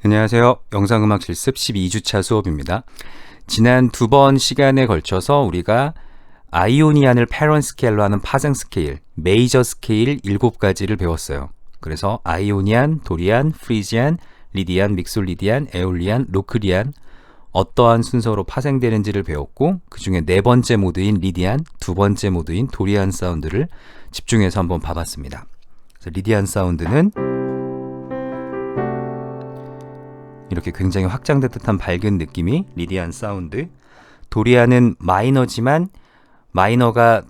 안녕하세요. 영상음악 실습 12주차 수업입니다. 지난 두 번 시간에 걸쳐서 우리가 아이오니안을 패런 스케일로 하는 파생 스케일, 메이저 스케일 7가지를 배웠어요. 그래서 아이오니안, 도리안, 프리지안, 리디안, 믹솔리디안, 에올리안, 로크리안 어떠한 순서로 파생되는지를 배웠고 그 중에 네 번째 모드인 리디안, 두 번째 모드인 도리안 사운드를 집중해서 한번 봐봤습니다. 그래서 리디안 사운드는 이렇게 굉장히 확장된 듯한 밝은 느낌이 리디안 사운드. 도리안은 마이너지만 마이너가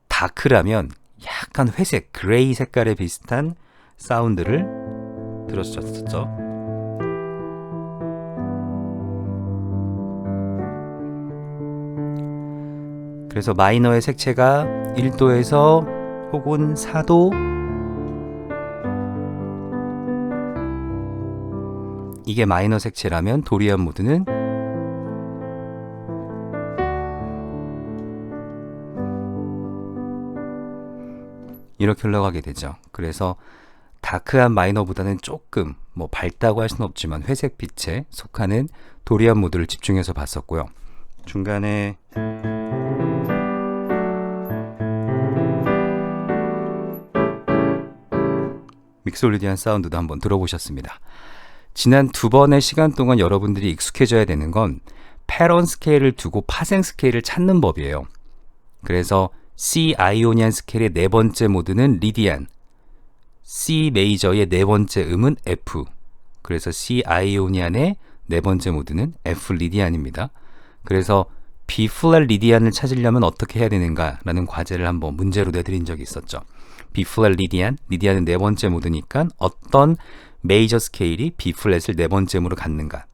다크라면 약간 회색, 그레이 색깔에 비슷한 사운드를 들었었죠. 그래서 마이너의 색채가 1도에서 혹은 4도, 이게 마이너 색채라면 도리안 모드는 이렇게 흘러가게 되죠. 그래서 다크한 마이너보다는 조금 밝다고 할 수는 없지만 회색 빛에 속하는 도리안 모드를 집중해서 봤었고요. 중간에 믹솔리디안 사운드도 한번 들어보셨습니다. 지난 두 번의 시간 동안 여러분들이 익숙해져야 되는 건 패런 스케일을 두고 파생 스케일을 찾는 법이에요. 그래서 C 아이오니안 스케일의 네 번째 모드는 리디안, C 메이저의 네 번째 음은 F, 그래서 C 아이오니안의 네 번째 모드는 F 리디안입니다. 그래서 B 플랫 리디안을 찾으려면 어떻게 해야 되는가라는 과제를 한번 문제로 내드린 적이 있었죠. B 플랫 리디안, 리디안은 네 번째 모드니까 어떤 메이저 스케일이 B 플랫을 네 번째 음으로 갖는가?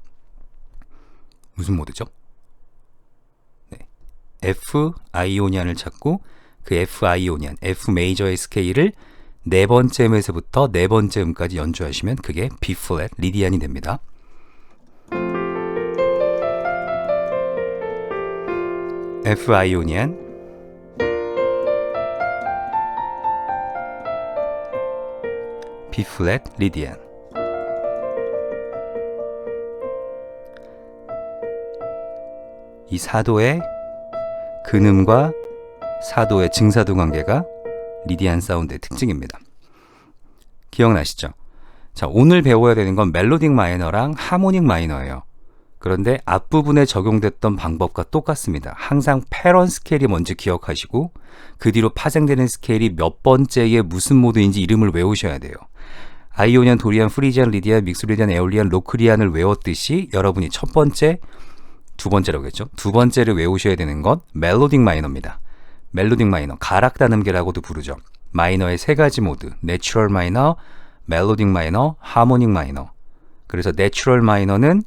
무슨 모드죠? 네. F 아이오니안을 찾고 그 F 아이오니안, F 메이저의 스케일을 네 번째 음에서부터 네 번째 음까지 연주하시면 그게 B 플랫 리디안이 됩니다. F 아이오니안, B 플랫 리디안. 이 4도의 근음과 4도의 증사도 관계가 리디안 사운드의 특징입니다. 기억나시죠? 자, 오늘 배워야 되는 건 멜로딕 마이너랑 하모닉 마이너예요. 그런데 앞부분에 적용됐던 방법과 똑같습니다. 항상 패런 스케일이 먼저 기억하시고 그 뒤로 파생되는 스케일이 몇 번째의 무슨 모드인지 이름을 외우셔야 돼요. 아이오니안, 도리안, 프리지안, 리디안, 믹솔리디안, 에올리안, 로크리안을 외웠듯이 여러분이 첫 번째, 두 번째라고 했죠. 두 번째를 외우셔야 되는 건 멜로딕 마이너입니다. 멜로딕 마이너, 가락 다음계라고도 부르죠. 마이너의 세 가지 모드, 내추럴 마이너, 멜로딕 마이너, 하모닉 마이너. 그래서 내추럴 마이너는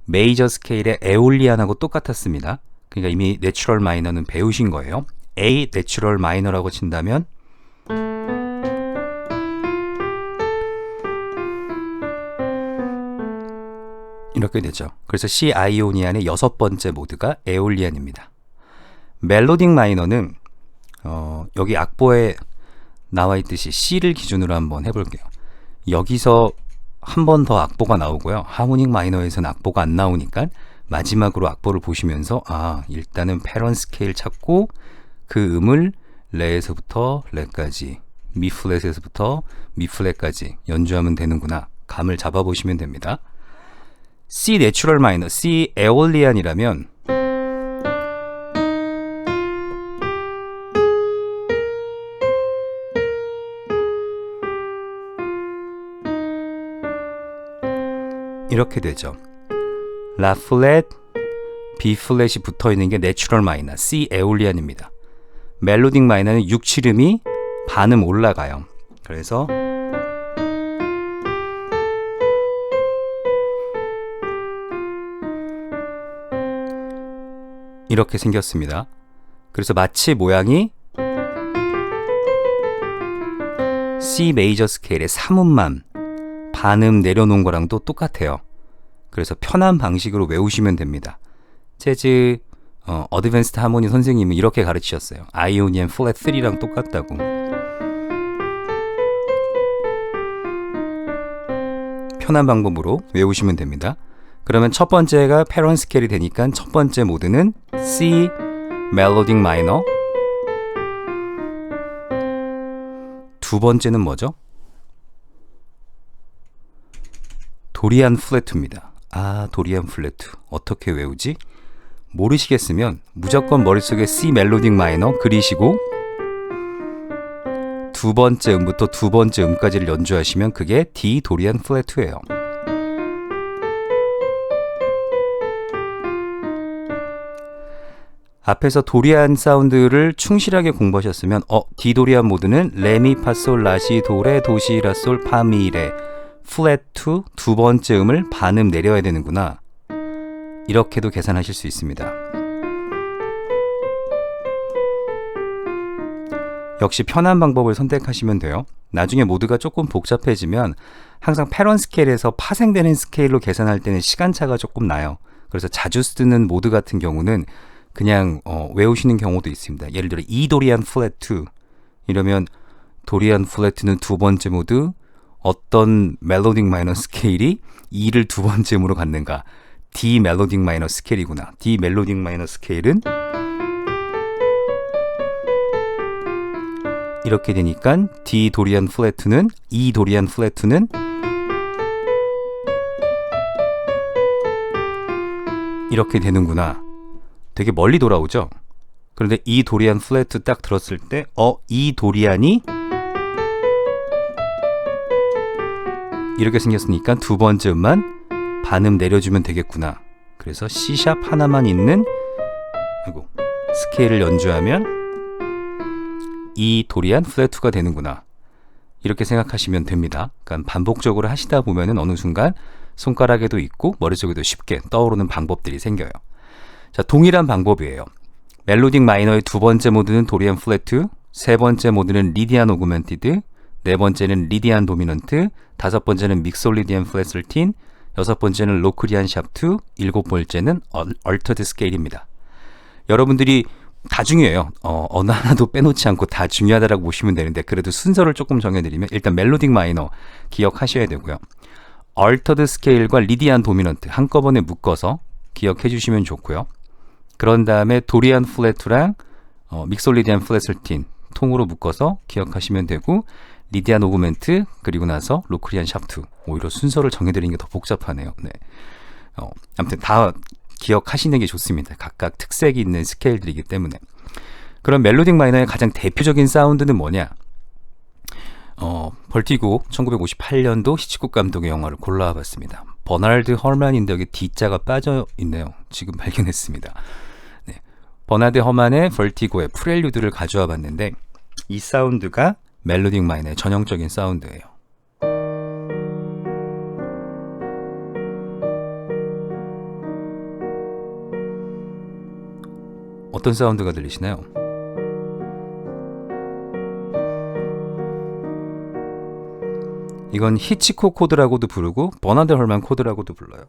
메이저 스케일의 에올리안하고 똑같았습니다. 그러니까 이미 내추럴 마이너는 배우신 거예요. A 내추럴 마이너라고 친다면 이렇게 되죠. 그래서 C 아이오니안의 여섯 번째 모드가 에올리안입니다. 멜로딕 마이너는 여기 악보에 나와 있듯이 C를 기준으로 한번 해볼게요. 여기서 한 번 더 악보가 나오고요. 하모닉 마이너에서는 악보가 안 나오니까 마지막으로 악보를 보시면서 일단은 패런 스케일 찾고 그 음을 레에서부터 레까지, 미 플랫에서부터 미 플랫까지 연주하면 되는구나. 감을 잡아보시면 됩니다. C 내추럴 마이너, C 에올리안이라면 이렇게 되죠. 라 플랫, B 플랫이 붙어있는 게 내추럴 마이너, C 에올리안입니다. 멜로딕 마이너는 6, 7음이 반음 올라가요. 그래서 이렇게 생겼습니다. 그래서 마치 모양이 C 메이저 스케일의 3음만 반음 내려놓은 거랑도 똑같아요. 그래서 편한 방식으로 외우시면 됩니다. 재즈 어드밴스드 하모니 선생님은 이렇게 가르치셨어요. 아이오니안 플랫 3랑 똑같다고. 편한 방법으로 외우시면 됩니다. 그러면 첫 번째가 패런 스케일이 되니까 첫 번째 모드는 C 멜로딕 마이너, 두 번째는 뭐죠? 도리안 플래투입니다. 도리안 플래투 어떻게 외우지? 모르시겠으면 무조건 머릿속에 C 멜로딕 마이너 그리시고 두 번째 음부터 두 번째 음까지를 연주하시면 그게 D 도리안 플래투예요. 앞에서 도리안 사운드를 충실하게 공부하셨으면 D 도리안 모드는 레미 파솔 라시 도레 도시 라솔 파미레 플랫 2 두 번째 음을 반음 내려야 되는구나. 이렇게도 계산하실 수 있습니다. 역시 편한 방법을 선택하시면 돼요. 나중에 모드가 조금 복잡해지면 항상 패런 스케일에서 파생되는 스케일로 계산할 때는 시간차가 조금 나요. 그래서 자주 쓰는 모드 같은 경우는 그냥 외우시는 경우도 있습니다. 예를 들어 E 도리안 플랫 2 이러면 도리안 플랫 2는 두 번째 모드, 어떤 멜로딕 마이너 스케일이 E를 두 번째 음으로 갖는가? D 멜로딕 마이너 스케일이구나. D 멜로딕 마이너 스케일은 이렇게 되니까 D 도리안 플랫 2는 E 도리안 플랫 2는 이렇게 되는구나. 되게 멀리 돌아오죠? 그런데 E 도리안 플랫 2 딱 들었을 때 E 도리안이 이렇게 생겼으니까 두 번째 음만 반음 내려주면 되겠구나. 그래서 C샵 하나만 있는 스케일을 연주하면 E 도리안 플랫 2가 되는구나. 이렇게 생각하시면 됩니다. 그러니까 반복적으로 하시다 보면은 어느 순간 손가락에도 있고 머릿속에도 쉽게 떠오르는 방법들이 생겨요. 자, 동일한 방법이에요. 멜로딕 마이너의 두 번째 모드는 도리안 플랫 2, 세 번째 모드는 리디안 오그멘티드, 네 번째는 리디안 도미넌트, 다섯 번째는 믹솔리디안 플랫 13, 여섯 번째는 로크리안 샵 2, 일곱 번째는 얼터드 스케일입니다. 여러분들이 다 중요해요. 어느 하나도 빼놓지 않고 다 중요하다라고 보시면 되는데 그래도 순서를 조금 정해드리면 일단 멜로딕 마이너 기억하셔야 되고요. 얼터드 스케일과 리디안 도미넌트 한꺼번에 묶어서 기억해 주시면 좋고요. 그런 다음에 도리안 플랫 2랑 믹솔리디안 플랫 13 통으로 묶어서 기억하시면 되고 리디안 오그멘트 그리고 나서 로크리안 샵 2 오히려 순서를 정해드리는 게 더 복잡하네요. 네. 아무튼 다 기억하시는 게 좋습니다. 각각 특색이 있는 스케일들이기 때문에. 그럼 멜로딕 마이너의 가장 대표적인 사운드는 뭐냐? 벌티고 1958년도 히치콕 감독의 영화를 골라와 봤습니다. 버나드 허만인데 여기 D자가 빠져 있네요. 지금 발견했습니다. 네. 버나드 허만의 벌티고의 프렐류드를 가져와 봤는데 이 사운드가 멜로딕 마이너의 전형적인 사운드예요. 어떤 사운드가 들리시나요? 이건 히치콕 코드라고도 부르고 버나드 헐만 코드라고도 불러요.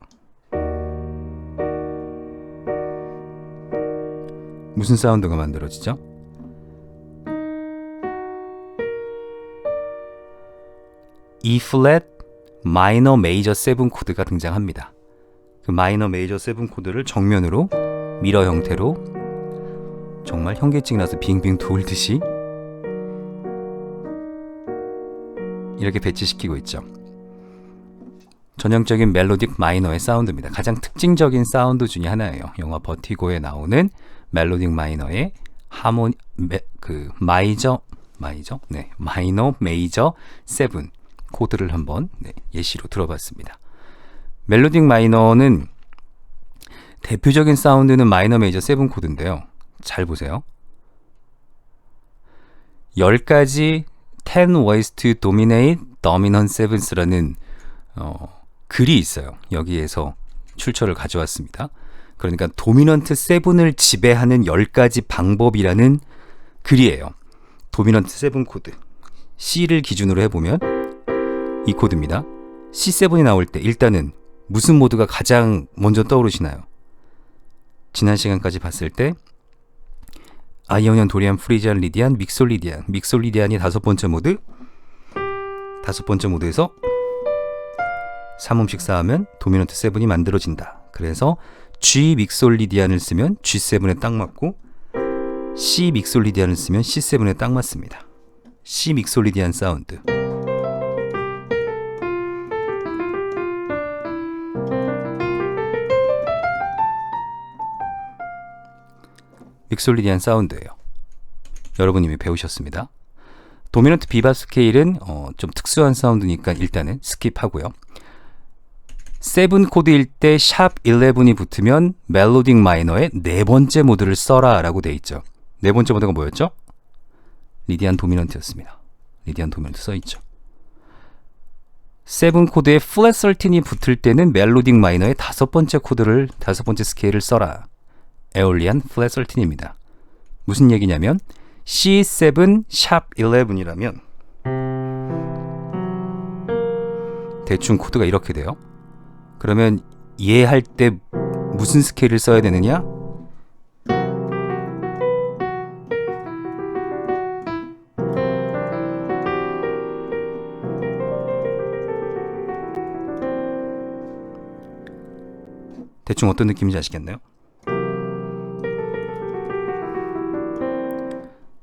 무슨 사운드가 만들어지죠? E 플랫 마이너 메이저 7 코드가 등장합니다. 그 마이너 메이저 7 코드를 정면으로 미러 형태로 정말 현기증 나서 빙빙 돌듯이 이렇게 배치시키고 있죠. 전형적인 멜로딕 마이너의 사운드입니다. 가장 특징적인 사운드 중에 하나예요. 영화 버티고에 나오는 멜로딕 마이너의 마이너 메이저 7 코드를 한번 예시로 들어봤습니다. 멜로딕 마이너는 대표적인 사운드는 마이너 메이저 7 코드인데요. 잘 보세요. 10가지 10 ways to dominate dominant sevens라는 글이 있어요. 여기에서 출처를 가져왔습니다. 그러니까 도미넌트 7을 지배하는 10가지 방법이라는 글이에요. 도미넌트 7 코드 C를 기준으로 해보면 이 코드입니다. C7이 나올 때 일단은 무슨 모드가 가장 먼저 떠오르시나요? 지난 시간까지 봤을 때 아이오니안, 도리안, 프리지안, 리디안, 믹솔리디안이 다섯 번째 모드에서 3음씩 쌓으면 도미넌트 7이 만들어진다. 그래서 G 믹솔리디안을 쓰면 G7에 딱 맞고 C 믹솔리디안을 쓰면 C7에 딱 맞습니다. C 믹솔리디안 사운드. 믹솔리디안 사운드예요. 여러분 이미 배우셨습니다. 도미넌트 비밥 스케일은 좀 특수한 사운드니까 일단은 스킵하고요. 7 코드일 때 샵 11이 붙으면 멜로딕 마이너의 네 번째 모드를 써라 라고 돼 있죠. 네 번째 모드가 뭐였죠? 리디안 도미넌트였습니다. 리디안 도미넌트 써있죠. 7 코드에 플랫 13이 붙을 때는 멜로딕 마이너의 다섯 번째 스케일을 써라. 에올리안 플랫 13입니다. 무슨 얘기냐면 C7 샵 11이라면 대충 코드가 이렇게 돼요. 그러면 이해할 때 무슨 스케일을 써야 되느냐? 대충 어떤 느낌인지 아시겠나요?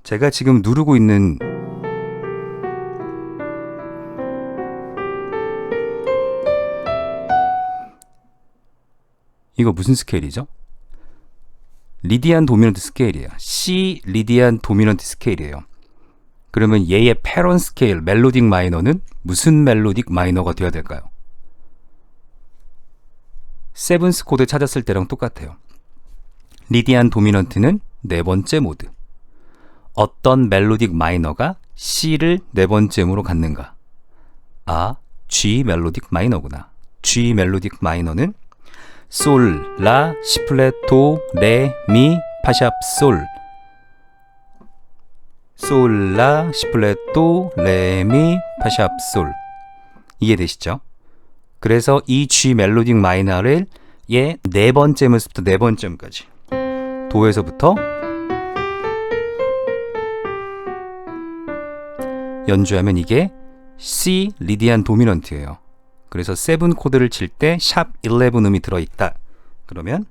제가 지금 누르고 있는 이거 무슨 스케일이죠? 리디안 도미넌트 스케일이에요. C 리디안 도미넌트 스케일이에요. 그러면 얘의 패런 스케일, 멜로딕 마이너는 무슨 멜로딕 마이너가 되어야 될까요? 세븐스 코드 찾았을 때랑 똑같아요. 리디안 도미넌트는 네 번째 모드. 어떤 멜로딕 마이너가 C를 네 번째 음으로 갖는가? 아, G 멜로딕 마이너구나. G 멜로딕 마이너는 솔, 라, 시플랫, 도, 레, 미, 파샵, 솔. 솔, 라, 시플랫, 도, 레, 미, 파샵, 솔. 이해되시죠? 그래서 이 G 멜로딕 마이너를 얘 네 번째 음에서부터 네 번째 음까지 도에서부터 연주하면 이게 C 리디안 도미넌트예요. 그래서 7 코드를 칠 때 샵 11 음이 들어있다. 그러면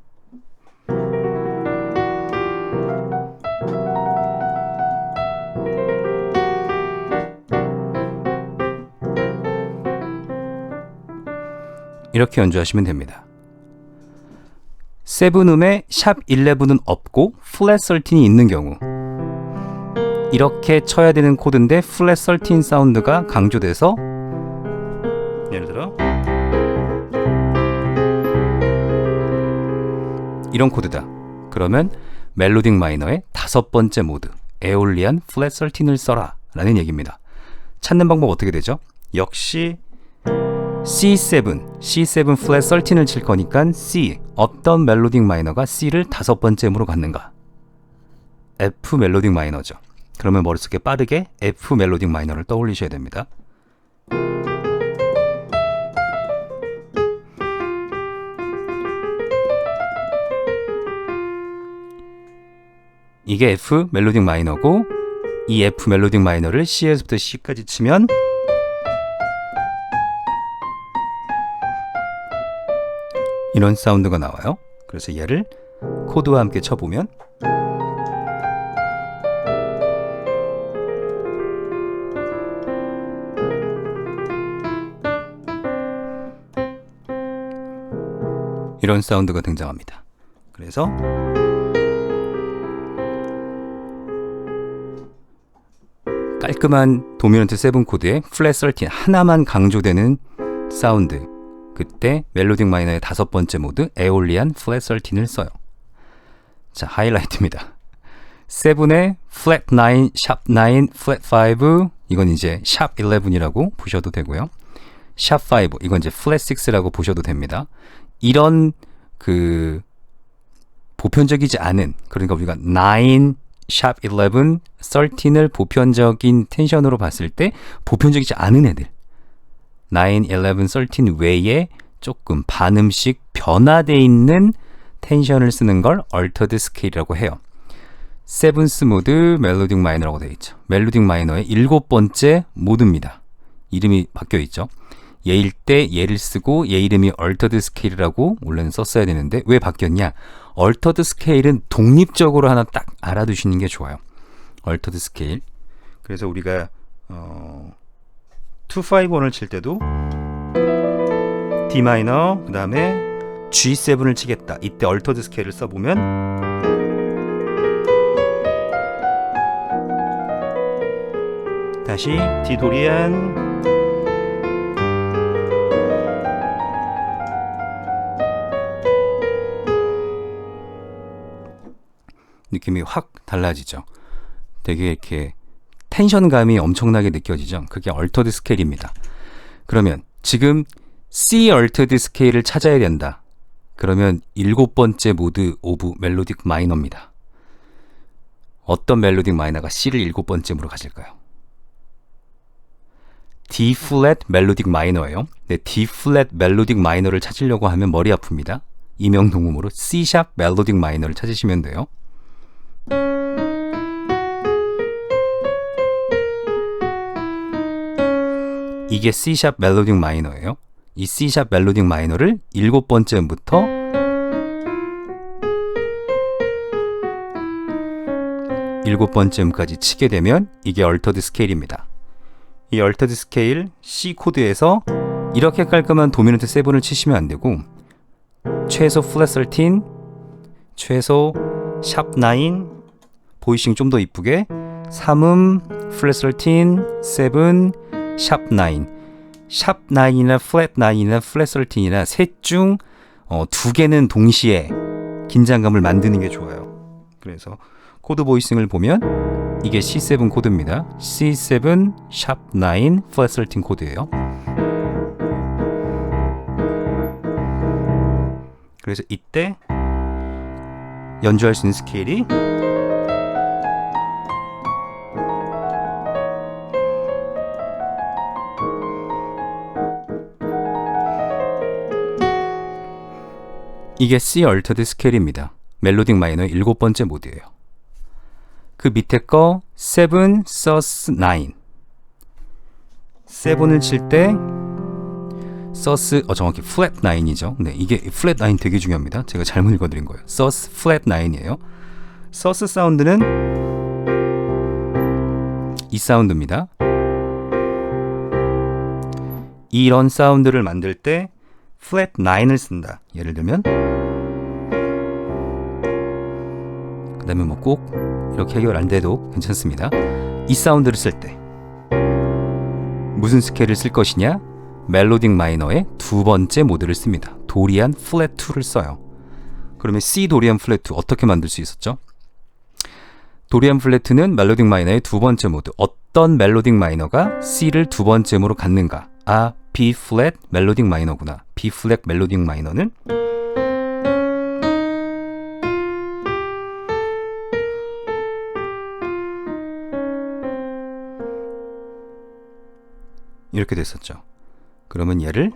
이렇게 연주하시면 됩니다. 7 음에 샵 11은 없고 플랫 13이 있는 경우 이렇게 쳐야 되는 코드인데 플랫 13 사운드가 강조돼서 예를 들어 이런 코드다. 그러면 멜로딕 마이너의 다섯 번째 모드 에올리안 플랫 13을 써라 라는 얘기입니다. 찾는 방법 어떻게 되죠? 역시 C7 플랫 13을 칠 거니까 C 어떤 멜로딕 마이너가 C를 다섯 번째 음으로 갖는가? F 멜로딕 마이너죠. 그러면 머릿속에 빠르게 F 멜로딕 마이너를 떠올리셔야 됩니다. 이게 F 멜로딕 마이너고 이 F 멜로딕 마이너를 C에서부터 C까지 치면 이런 사운드가 나와요. 그래서 얘를 코드와 함께 쳐보면 이런 사운드가 등장합니다. 그래서 깔끔한 도미넌트 7 코드에 플랫 13 하나만 강조되는 사운드. 그때 멜로딕 마이너의 다섯 번째 모드 에올리안 플랫 13을 써요. 자, 하이라이트입니다. 7에 플랫 9, 샵 9, 플랫 5 이건 이제 샵 11이라고 보셔도 되고요. 샵 5 이건 이제 플랫 6라고 보셔도 됩니다. 이런 그 보편적이지 않은, 그러니까 우리가 9, 샵 11, 13을 보편적인 텐션으로 봤을 때 보편적이지 않은 애들 9, 11, 13 외에 조금 반음씩 변화되어 있는 텐션을 쓰는 걸 얼터드 스케일이라고 해요. 세븐스 모드 멜로딕 마이너라고 되어 있죠. 멜로딕 마이너의 일곱 번째 모드입니다. 이름이 바뀌어 있죠. 얘일 때 얘를 쓰고 얘 이름이 altered scale이라고 원래는 썼어야 되는데 왜 바뀌었냐? altered scale은 독립적으로 하나 딱 알아두시는 게 좋아요. altered scale. 그래서 우리가 251을 칠 때도 D 마이너 그 다음에 G7을 치겠다. 이때 altered scale을 써보면 다시 D 도리안 느낌이 확 달라지죠. 되게 이렇게 텐션감이 엄청나게 느껴지죠. 그게 얼터드 스케일입니다. 그러면 지금 C 얼터드 스케일을 찾아야 된다. 그러면 7번째 모드 오브 멜로딕 마이너입니다. 어떤 멜로딕 마이너가 C를 7번째로 가질까요? D 플랫 멜로딕 마이너예요. 네, D 플랫 멜로딕 마이너를 찾으려고 하면 머리 아픕니다. 이명동음으로 C 샵 멜로딕 마이너를 찾으시면 돼요. 이게 C 샵 멜로딕 마이너예요. 이 C 샵 멜로딕 마이너를 7번째부터 7번째까지 치게 되면 이게 얼터드 스케일입니다. 이 얼터드 스케일 C 코드에서 이렇게 깔끔한 도미넌트 7을 치시면 안 되고 최소 플랫 13, 최소 샵 9, 보이싱 좀 더 이쁘게 3음, 플랫 13, 7, 샵 9, 샵 9이나 플랫 9이나 플랫 13이나 셋 중 2개는 동시에 긴장감을 만드는 게 좋아요. 그래서 코드 보이싱을 보면 이게 C7 코드입니다. C7, 샵 9, 플랫 13 코드예요. 그래서 이때 연주할 수 있는 스케일이 이게 C 얼터드 스케일입니다. 멜로딕 마이너의 7번째 모드예요. 그 밑에 거 7, sus 9 7을 칠 때 sus 정확히 플랫 9이죠. 네, 이게 플랫 9 되게 중요합니다. 제가 잘못 읽어드린 거예요. sus 플랫 9이에요. sus 사운드는 이 사운드입니다. 이런 사운드를 만들 때 플랫 9을 쓴다. 예를 들면 그 다음에 뭐 꼭 이렇게 해결 안 돼도 괜찮습니다. 이 사운드를 쓸 때 무슨 스케일을 쓸 것이냐? 멜로딕 마이너의 2번째 모드를 씁니다. 도리안 플랫 2를 써요. 그러면 C 도리안 플랫 2 어떻게 만들 수 있었죠? 도리안 플랫 2는 멜로딕 마이너의 2번째 모드. 어떤 멜로딕 마이너가 C를 2번째로 갖는가? 아, B 플랫 멜로딕 마이너구나. B 플랫 멜로딕 마이너는 이렇게 됐었죠. 그러면 얘를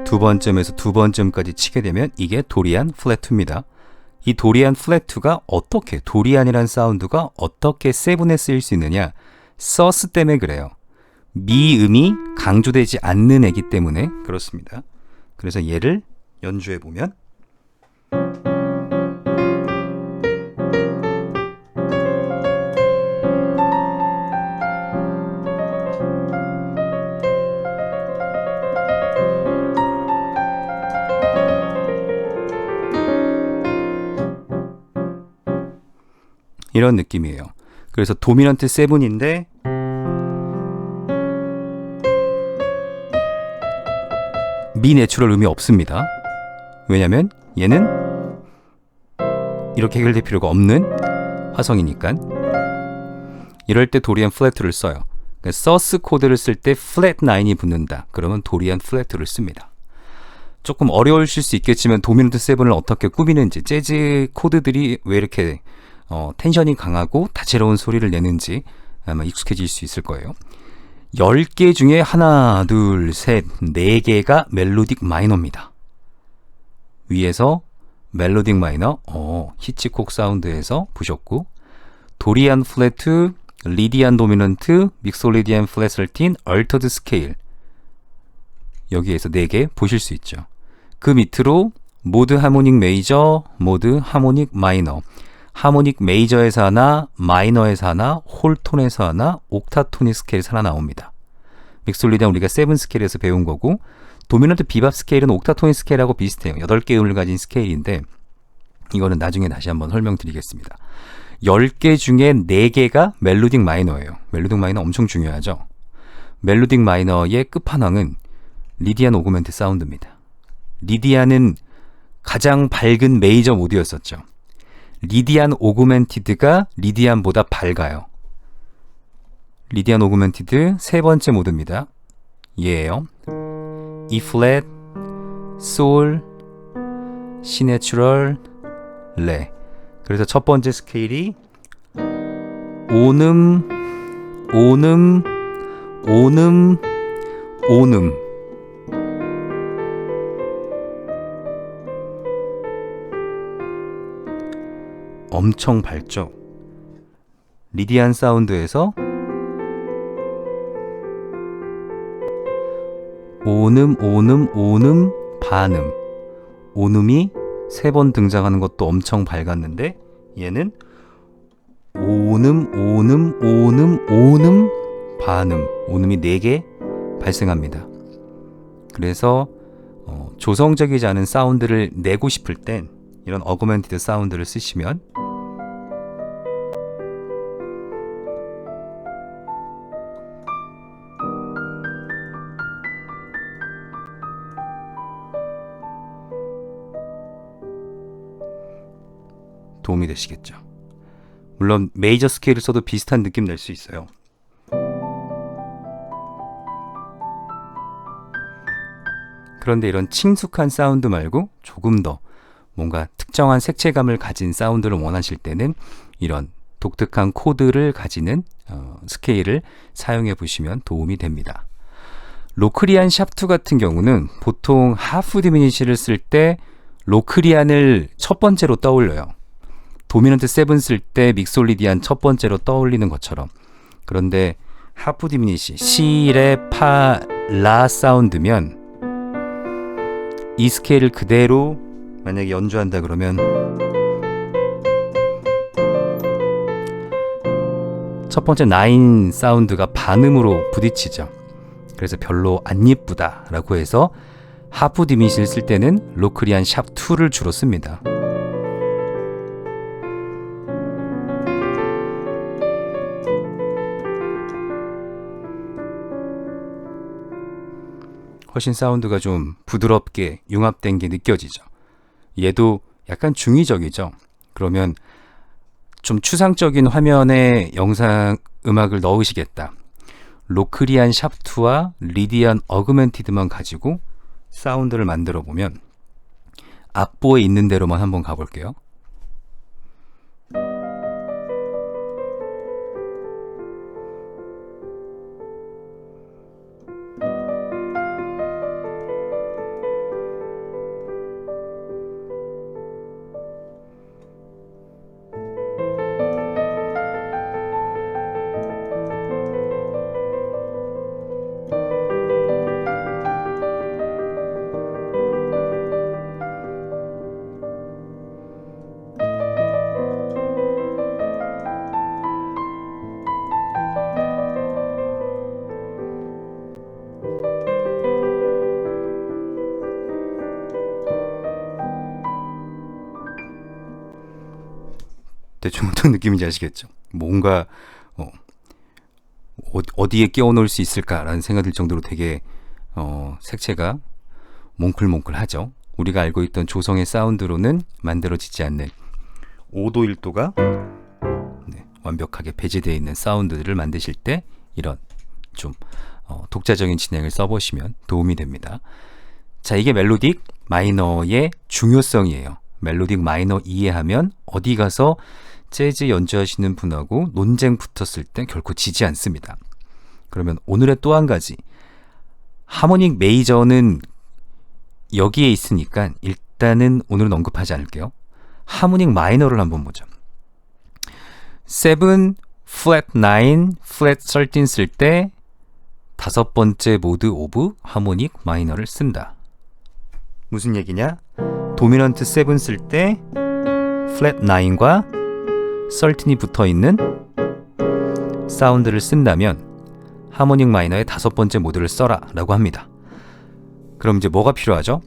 두 번쯤에서 두 번쯤까지 치게 되면 이게 도리안 플랫 2입니다. 이 도리안 플랫 2가 어떻게, 도리안이란 사운드가 어떻게 세븐에 쓰일 수 있느냐? 서스 때문에 그래요. 미음이 강조되지 않는 애기 때문에 그렇습니다. 그래서 얘를 연주해 보면 이런 느낌이에요. 그래서 도미넌트 7인데 미 내추럴 음이 없습니다. 왜냐면 얘는 이렇게 해결될 필요가 없는 화성이니까. 이럴 때 도리안 플랫2를 써요. 그러니까 서스 코드를 쓸 때 플랫 9이 붙는다. 그러면 도리안 플랫2를 씁니다. 조금 어려우실 수 있겠지만 도미넌트 7을 어떻게 꾸미는지, 재즈 코드들이 왜 이렇게 텐션이 강하고 다채로운 소리를 내는지 아마 익숙해질 수 있을 거예요. 10개 중에 하나, 둘, 셋, 4개가 멜로딕 마이너입니다. 위에서 멜로딕 마이너, 히치콕 사운드에서 보셨고, 도리안 플래트, 리디안 도미넌트, 믹솔리디안 플랫 13, 얼터드 스케일. 여기에서 4개 보실 수 있죠. 그 밑으로 모드 하모닉 메이저, 모드 하모닉 마이너. 하모닉 메이저에서 하나, 마이너에서 하나, 홀톤에서 하나, 옥타토닉 스케일에서 하나 나옵니다. 믹솔리디안 우리가 7 스케일에서 배운 거고, 도미넌트 비밥 스케일은 옥타토닉 스케일하고 비슷해요. 8개의 음을 가진 스케일인데 이거는 나중에 다시 한번 설명드리겠습니다. 10개 중에 4개가 멜로딕 마이너예요. 멜로딕 마이너 엄청 중요하죠. 멜로딕 마이너의 끝판왕은 리디안 오그멘트 사운드입니다. 리디안은 가장 밝은 메이저 모드였었죠. 리디안 오그멘티드가 리디안보다 밝아요. 리디안 오그멘티드 세 번째 모드입니다. 얘예요. E 플랫, 솔, C 내추럴, 레. 그래서 첫 번째 스케일이 오음, 오음, 오음, 오음. 엄청 밝죠. 리디안 사운드에서 오음, 오음, 오음, 반음. 오음이 3번 등장하는 것도 엄청 밝았는데 얘는 오음, 오음, 오음, 오음, 반음. 오음이 4개 발생합니다. 그래서 조성적이지 않은 사운드를 내고 싶을 땐 이런 어그멘티드 사운드를 쓰시면 도움이 되시겠죠. 물론 메이저 스케일을 써도 비슷한 느낌 낼 수 있어요. 그런데 이런 친숙한 사운드 말고 조금 더 뭔가 특정한 색채감을 가진 사운드를 원하실 때는 이런 독특한 코드를 가지는 스케일을 사용해 보시면 도움이 됩니다. 로크리안 샵2 같은 경우는 보통 하프 디미니시를 쓸 때 로크리안을 첫 번째로 떠올려요. 도미넌트 7 쓸 때 믹솔리디안 첫 번째로 떠올리는 것처럼. 그런데 하프 디미니시, 시, 레, 파, 라 사운드면 이 스케일을 그대로 만약에 연주한다 그러면 첫 번째 9 사운드가 반음으로 부딪히죠. 그래서 별로 안 예쁘다 라고 해서 하프 디미니시를 쓸 때는 로크리안 샵 2를 주로 씁니다. 훨씬 사운드가 좀 부드럽게 융합된 게 느껴지죠. 얘도 약간 중의적이죠. 그러면 좀 추상적인 화면에 영상 음악을 넣으시겠다. 로크리안 샵2와 리디안 어그멘티드만 가지고 사운드를 만들어 보면 악보에 있는 대로만 한번 가볼게요. 대충 어떤 느낌인지 아시겠죠? 뭔가 어디에 끼워 넣을 수 있을까라는 생각이 들 정도로 되게 색채가 몽클몽클하죠. 우리가 알고 있던 조성의 사운드로는 만들어지지 않는 5도 1도가 완벽하게 배제되어 있는 사운드들을 만드실 때 이런 좀 독자적인 진행을 써보시면 도움이 됩니다. 자, 이게 멜로딕 마이너의 중요성이에요. 멜로딕 마이너 이해하면 어디 가서 재즈 연주하시는 분하고 논쟁 붙었을 때 결코 지지 않습니다. 그러면 오늘의 또 한 가지, 하모닉 메이저는 여기에 있으니까 일단은 오늘은 언급하지 않을게요. 하모닉 마이너를 한번 보죠. 7, flat 9, flat 13 쓸 때 다섯 번째 모드 오브 하모닉 마이너를 쓴다. 무슨 얘기냐? 도미넌트 7 쓸 때 flat 9과 13이 붙어있는 사운드를 쓴다면 하모닉 마이너의 다섯 번째 모드를 써라 라고 합니다. 그럼 이제 뭐가 필요하죠?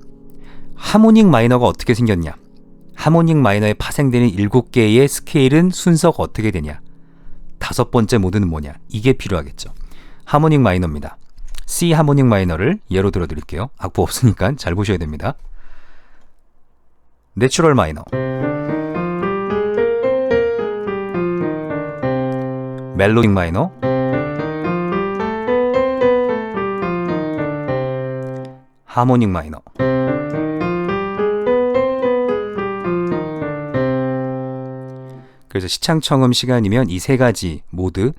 하모닉 마이너가 어떻게 생겼냐? 하모닉 마이너에 파생되는 7개의 스케일은 순서가 어떻게 되냐? 다섯 번째 모드는 뭐냐? 이게 필요하겠죠. 하모닉 마이너입니다. C 하모닉 마이너를 예로 들어 드릴게요. 악보 없으니까 잘 보셔야 됩니다. 내추럴 마이너, 멜로딕 마이너, 하모닉 마이너. 그래서 시창청음 시간이면 이 세 가지 모드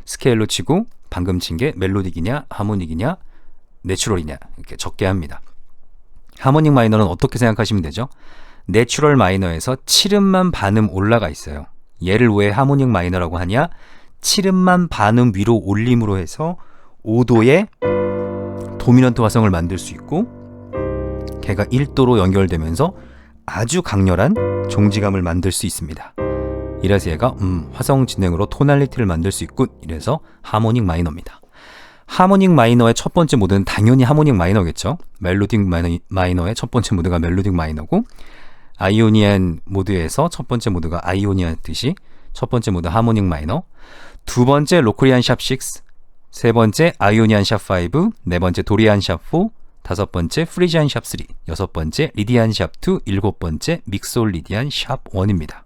스케일로 치고 방금 친 게 멜로딕이냐 하모닉이냐 내추럴이냐 이렇게 적게 합니다. 하모닉 마이너는 어떻게 생각하시면 되죠? 내추럴 마이너에서 7음만 반음 올라가 있어요. 얘를 왜 하모닉 마이너라고 하냐? 7음만 반음 위로 올림으로 해서 5도의 도미넌트 화성을 만들 수 있고 걔가 1도로 연결되면서 아주 강렬한 종지감을 만들 수 있습니다. 이래서 얘가 화성 진행으로 토날리티를 만들 수 있군. 이래서 하모닉 마이너입니다. 하모닉 마이너의 첫 번째 모드는 당연히 하모닉 마이너겠죠. 멜로딕 마이너의 첫 번째 모드가 멜로딕 마이너고 아이오니안 모드에서 첫 번째 모드가 아이오니안 뜻이 첫 번째 모드 하모닉 마이너, 두 번째 로크리안 샵 6, 세 번째 아이오니안 샵 5, 네 번째 도리안 샵 4, 다섯 번째 프리지안 샵 3, 여섯 번째 리디안 샵 2, 일곱 번째 믹솔 리디안 샵 1입니다.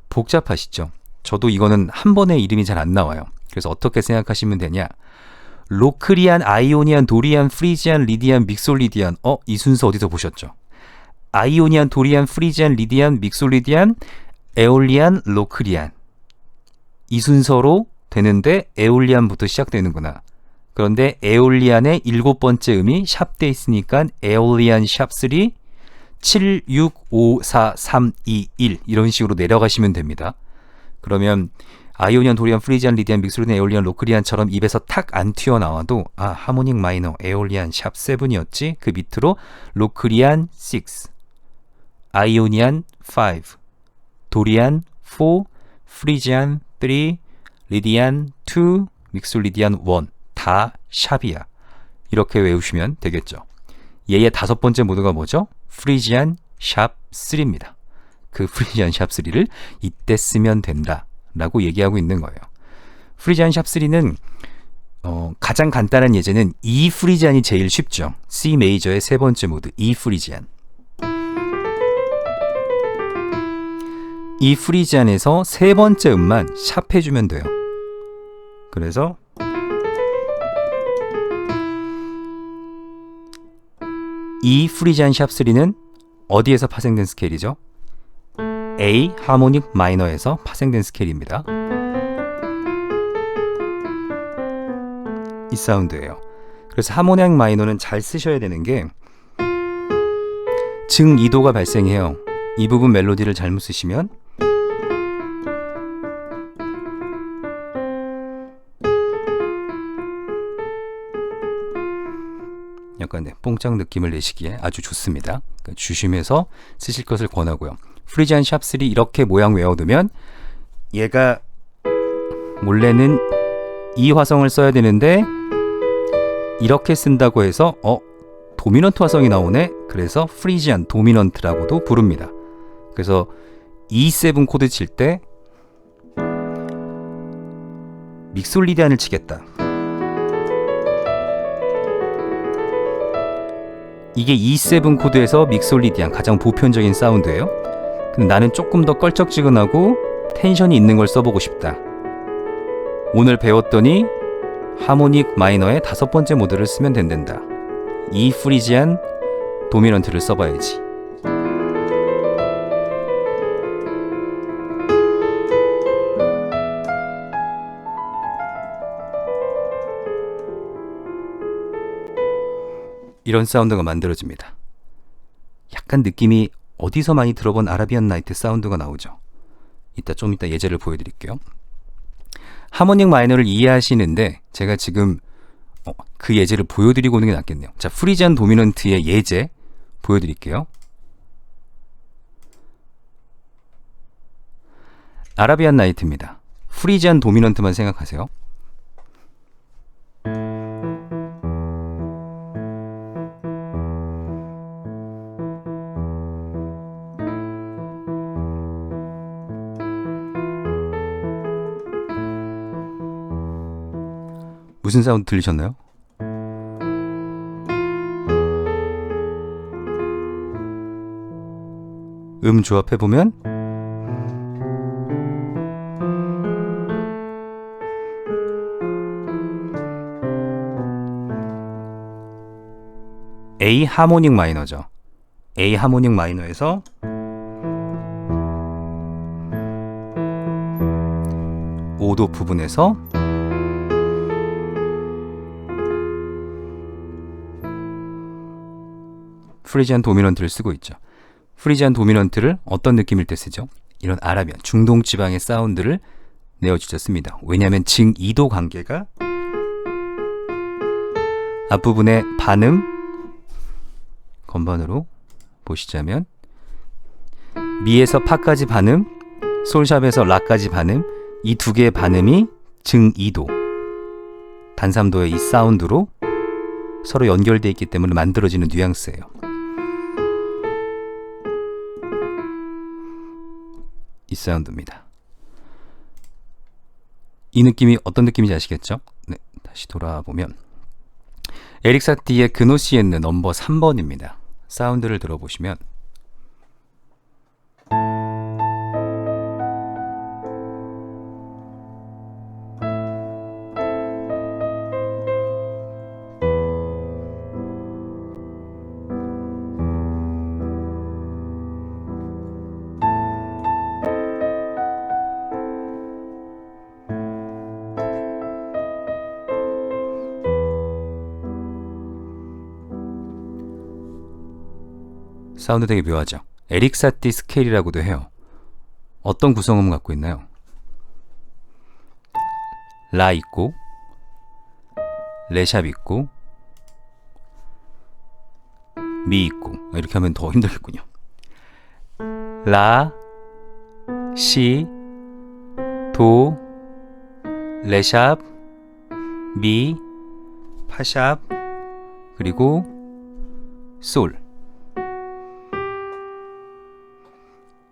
복잡하시죠? 저도 이거는 한 번에 이름이 잘 안 나와요. 그래서 어떻게 생각하시면 되냐? 로크리안, 아이오니안, 도리안, 프리지안, 리디안, 믹솔 리디안. 이 순서 어디서 보셨죠? 아이오니안, 도리안, 프리지안, 리디안, 믹솔 리디안, 에올리안, 로크리안. 이 순서로 되는데 에올리안부터 시작되는구나. 그런데 에올리안의 일곱 번째 음이 샵돼 있으니까 에올리안 샵 3, 7, 6, 5, 4, 3, 2, 1 이런 식으로 내려가시면 됩니다. 그러면 아이오니안, 도리안, 프리지안, 리디안, 믹솔리디안, 에올리안, 로크리안처럼 입에서 탁 안 튀어나와도 하모닉 마이너, 에올리안, 샵 7이었지. 그 밑으로 로크리안 6, 아이오니안 5, 도리안 4, 프리지안 3, 리디안 2, 믹솔리디안 1 다 샵이야. 이렇게 외우시면 되겠죠. 얘의 다섯 번째 모드가 뭐죠? 프리지안 샵 3입니다. 그 프리지안 샵 3를 이때 쓰면 된다 라고 얘기하고 있는 거예요. 프리지안 샵 3는 가장 간단한 예제는 E 프리지안이 제일 쉽죠. C 메이저의 세 번째 모드 E 프리지안. E 프리지안에서 세 번째 음만 샵 해주면 돼요. 그래서 이 프리지안 샵 3는 어디에서 파생된 스케일이죠? A 하모닉 마이너에서 파생된 스케일입니다. 이 사운드예요. 그래서 하모닉 마이너는 잘 쓰셔야 되는 게 증 2도가 발생해요. 이 부분 멜로디를 잘못 쓰시면 약간 뽕짝 느낌을 내시기에 아주 좋습니다. 그러니까 주심해서 쓰실 것을 권하고요. 프리지안 샵 3 이렇게 모양 외워두면 얘가 원래는 이 화성을 써야 되는데 이렇게 쓴다고 해서 도미넌트 화성이 나오네. 그래서 프리지안 도미넌트라고도 부릅니다. 그래서 E7 코드 칠 때 믹솔리디안을 치겠다. 이게 E7 코드에서 믹솔리디안 가장 보편적인 사운드예요. 근데 나는 조금 더 껄쩍지근하고 텐션이 있는 걸 써보고 싶다. 오늘 배웠더니 하모닉 마이너의 다섯 번째 모드를 쓰면 된단다. E 프리지안 도미넌트를 써봐야지. 이런 사운드가 만들어집니다. 약간 느낌이 어디서 많이 들어본 아라비안 나이트 사운드가 나오죠. 좀 이따 예제를 보여드릴게요. 하모닉 마이너를 이해하시는데 제가 지금 그 예제를 보여드리고 오는 게 낫겠네요. 자, 프리지안 도미넌트의 예제 보여드릴게요. 아라비안 나이트입니다. 프리지안 도미넌트만 생각하세요. 무슨 사운드 들리셨나요? 조합해보면 A 하모닉 마이너죠. A 하모닉 마이너에서 오도 부분에서 프리지안 도미넌트를 쓰고 있죠. 프리지안 도미넌트를 어떤 느낌일 때 쓰죠? 이런 아라비안, 중동 지방의 사운드를 내어주자 씁니다. 왜냐하면 증2도 관계가 앞부분의 반음, 건반으로 보시자면 미에서 파까지 반음, 솔샵에서 라까지 반음, 이 두 개의 반음이 증2도, 단삼도의 이 사운드로 서로 연결되어 있기 때문에 만들어지는 뉘앙스예요. 이 사운드입니다. 이 느낌이 어떤 느낌인지 아시겠죠? 네, 다시 돌아보면 에릭 사티의 그노시엔느 넘버 3번입니다. 사운드를 들어보시면 사운드 되게 묘하죠. 에릭 사티 스케일이라고도 해요. 어떤 구성음을 갖고 있나요? 라 있고 레샵 있고 미 있고 이렇게 하면 더 힘들겠군요. 라, 시, 도, 레샵, 미, 파샵, 그리고 솔.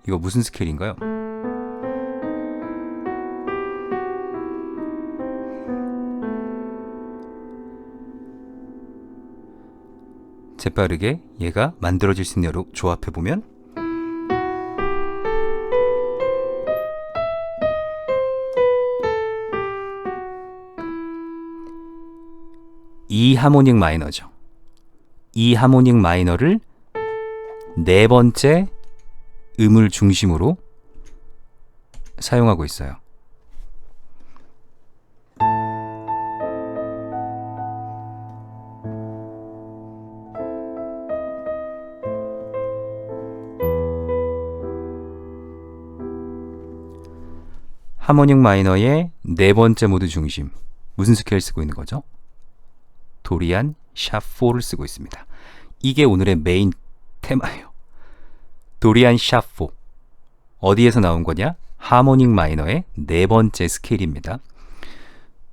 이거 무슨 스케일인가요? 재빠르게 얘가 만들어질 수 있는 여로 조합해보면 E 하모닉 마이너죠. E 하모닉 마이너를 네 번째 음을 중심으로 사용하고 있어요. 하모닉 마이너의 네 번째 모드 중심, 무슨 스케일 쓰고 있는 거죠? 도리안 샤4를 쓰고 있습니다. 이게 오늘의 메인 테마예요. 도리안 샤4. 어디에서 나온 거냐? 하모닉 마이너의 네 번째 스케일입니다.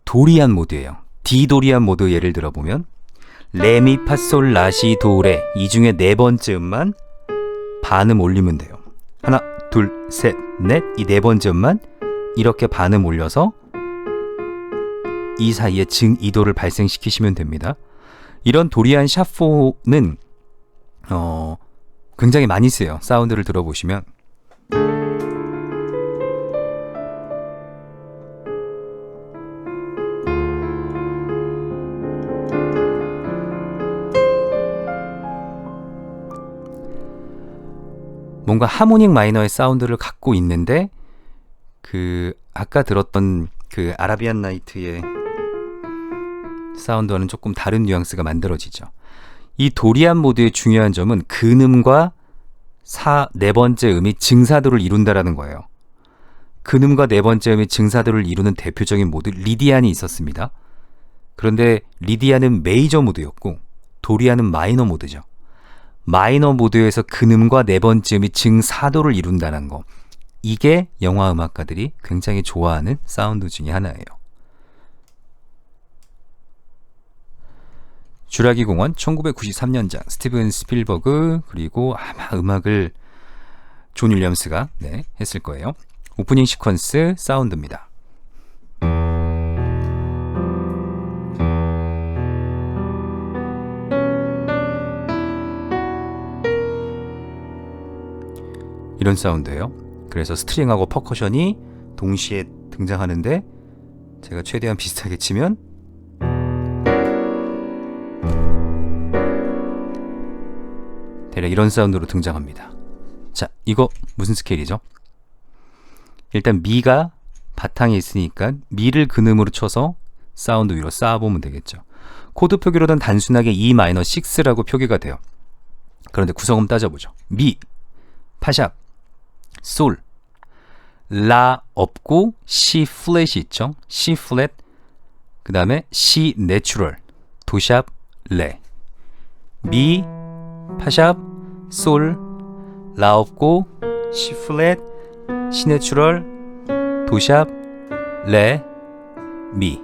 도리안 모드예요. D 도리안 모드 예를 들어보면 레미 파솔 라시 도레, 이 중에 네 번째 음만 반음 올리면 돼요. 하나, 둘, 셋, 넷, 이 네 번째 음만 이렇게 반음 올려서 이 사이에 증2도를 발생시키시면 됩니다. 이런 도리안 샤4는 굉장히 많이 쓰여요. 사운드를 들어보시면 뭔가 하모닉 마이너의 사운드를 갖고 있는데 아까 들었던 그 아라비안 나이트의 사운드와는 조금 다른 뉘앙스가 만들어지죠. 이 도리안 모드의 중요한 점은 근음과 네 번째 음이 증사도를 이룬다라는 거예요. 근음과 네 번째 음의 증사도를 이루는 대표적인 모드 리디안이 있었습니다. 그런데 리디안은 메이저 모드였고 도리안은 마이너 모드죠. 마이너 모드에서 근음과 네 번째 음이 증사도를 이룬다는 거, 이게 영화 음악가들이 굉장히 좋아하는 사운드 중에 하나예요. 쥐라기 공원 1993년작 스티븐 스필버그, 그리고 아마 음악을 존 윌리엄스가 했을 거예요. 오프닝 시퀀스 사운드입니다. 이런 사운드예요. 그래서 스트링하고 퍼커션이 동시에 등장하는데 제가 최대한 비슷하게 치면 대략 이런 사운드로 등장합니다. 자, 이거 무슨 스케일이죠? 일단 미가 바탕에 있으니까 미를 근음으로 쳐서 사운드 위로 쌓아보면 되겠죠. 코드 표기로는 단순하게 E-6라고 표기가 돼요. 그런데 구성음 따져보죠. 미, 파샵, 솔, 라 없고 C 플랫이 있죠. C 플랫, 그 다음에 C 내추럴, 도샵, 레. 미, 파샵, 솔, 라 없고 C 플랫, C 내추럴, 도샵, 레, 미.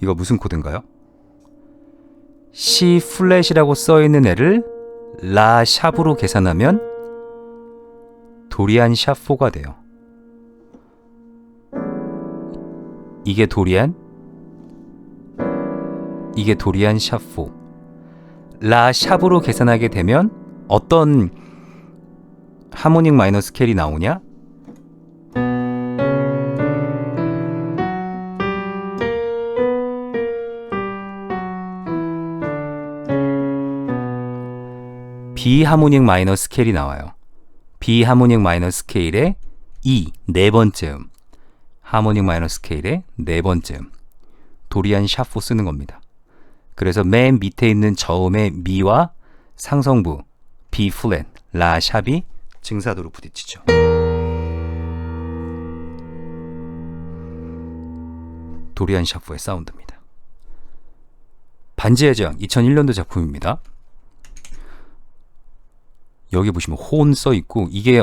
이거 무슨 코드인가요? C 플랫이라고 써있는 애를 라 샵으로 계산하면 도리안 샵 4가 돼요. 이게 도리안 샵 4. 라 샵으로 계산하게 되면 어떤 하모닉 마이너 스케일이 나오냐? 비하모닉 마이너 스케일이 나와요. 비하모닉 마이너 스케일의 E, 네 번째 음. 하모닉 마이너 스케일의 네 번째 음. 도리안 샵 4 쓰는 겁니다. 그래서 맨 밑에 있는 저음의 미와 상성부 B 플랫, 라 샵이 증사도로 부딪히죠. 도리안 샵 4의 사운드입니다. 반지의 제왕 2001년도 작품입니다. 여기 보시면 혼 써있고 이게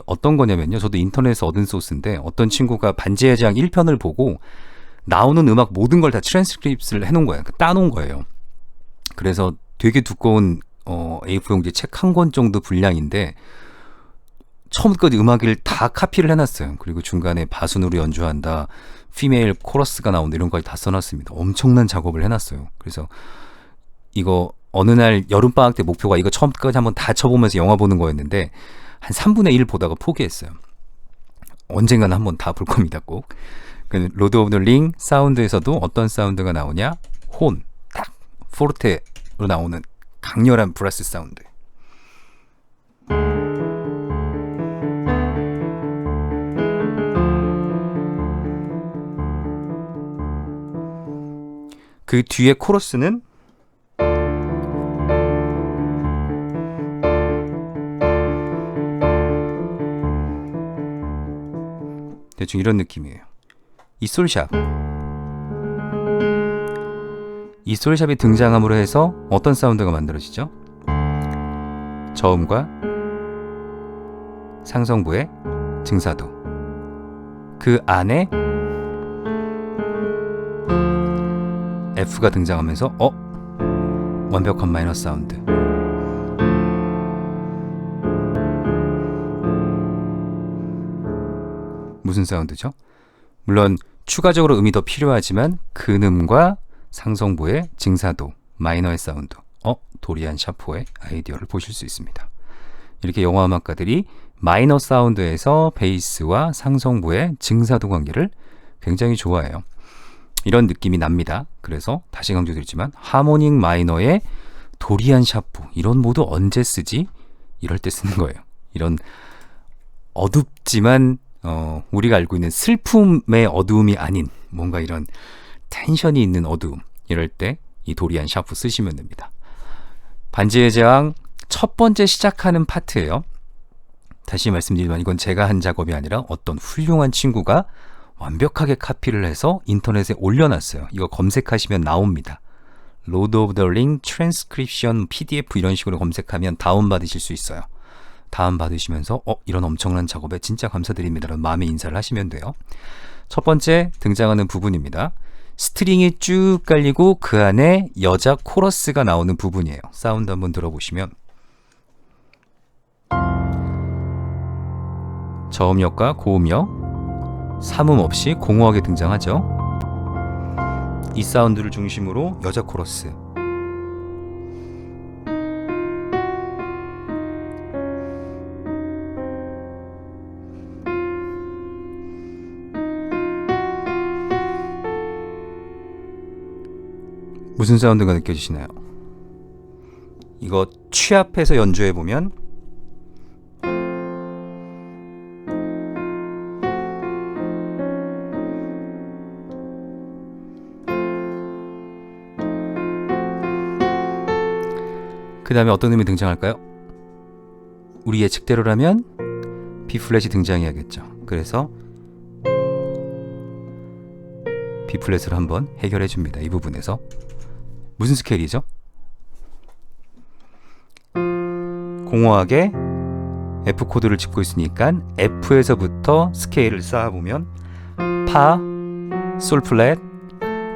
어떤 거냐면요, 저도 인터넷에서 얻은 소스인데 어떤 친구가 반지의 제왕 1편을 보고 나오는 음악 모든 걸 다 트랜스크립트를 해놓은 거예요. 따놓은 거예요. 그래서 되게 두꺼운 A4 용지 책 한 권 정도 분량인데 처음까지 음악을 다 카피를 해놨어요. 그리고 중간에 바순으로 연주한다, 피메일 코러스가 나온다, 이런 걸 다 써놨습니다. 엄청난 작업을 해놨어요. 그래서 이거 어느 날 여름방학 때 목표가 이거 처음까지 한번 다 쳐보면서 영화 보는 거였는데 한 3분의 1 보다가 포기했어요. 언젠가는 한번 다 볼 겁니다, 꼭. 그 로드 오브 더 링 사운드에서도 어떤 사운드가 나오냐? 혼, 딱 포르테로 나오는 강렬한 브라스 사운드. 그 뒤에 코러스는 대충 이런 느낌이에요. 이 솔샵, 이 솔샵이 등장함으로 해서 어떤 사운드가 만들어지죠? 저음과 상성부의 증사도, 그 안에 F가 등장하면서 완벽한 마이너 사운드. 무슨 사운드죠? 물론 추가적으로 음이 더 필요하지만 근음과 상성부의 증사도, 마이너의 사운드, 도리안 샵 4의 아이디어를 보실 수 있습니다. 이렇게 영화 음악가들이 마이너 사운드에서 베이스와 상성부의 증사도 관계를 굉장히 좋아해요. 이런 느낌이 납니다. 그래서 다시 강조드리지만 하모닉 마이너의 도리안 샵 4, 이런 모드 언제 쓰지? 이럴 때 쓰는 거예요. 이런 어둡지만 우리가 알고 있는 슬픔의 어두움이 아닌 뭔가 이런 텐션이 있는 어두움, 이럴 때 이 도리안 샵 4 쓰시면 됩니다. 반지의 제왕 첫 번째 시작하는 파트예요. 다시 말씀드리지만 이건 제가 한 작업이 아니라 어떤 훌륭한 친구가 완벽하게 카피를 해서 인터넷에 올려놨어요. 이거 검색하시면 나옵니다. Lord of the Ring Transcription PDF 이런 식으로 검색하면 다운받으실 수 있어요. 다운받으시면서 이런 엄청난 작업에 진짜 감사드립니다 라는 마음의 인사를 하시면 돼요. 첫 번째 등장하는 부분입니다. 스트링이 쭉 깔리고 그 안에 여자 코러스가 나오는 부분이에요. 사운드 한번 들어보시면 저음역과 고음역 삼음 없이 공허하게 등장하죠. 이 사운드를 중심으로 여자 코러스, 무슨 사운드가 느껴지시나요? 이거 취합해서 연주해보면 그 다음에 어떤 음이 등장할까요? 우리 예측대로라면 B플랫이 등장해야겠죠. 그래서 B플랫을 한번 해결해 줍니다. 이 부분에서 무슨 스케일이죠? 공허하게 F 코드를 짚고 있으니까 F에서부터 스케일을 쌓아보면 파, 솔 플랫,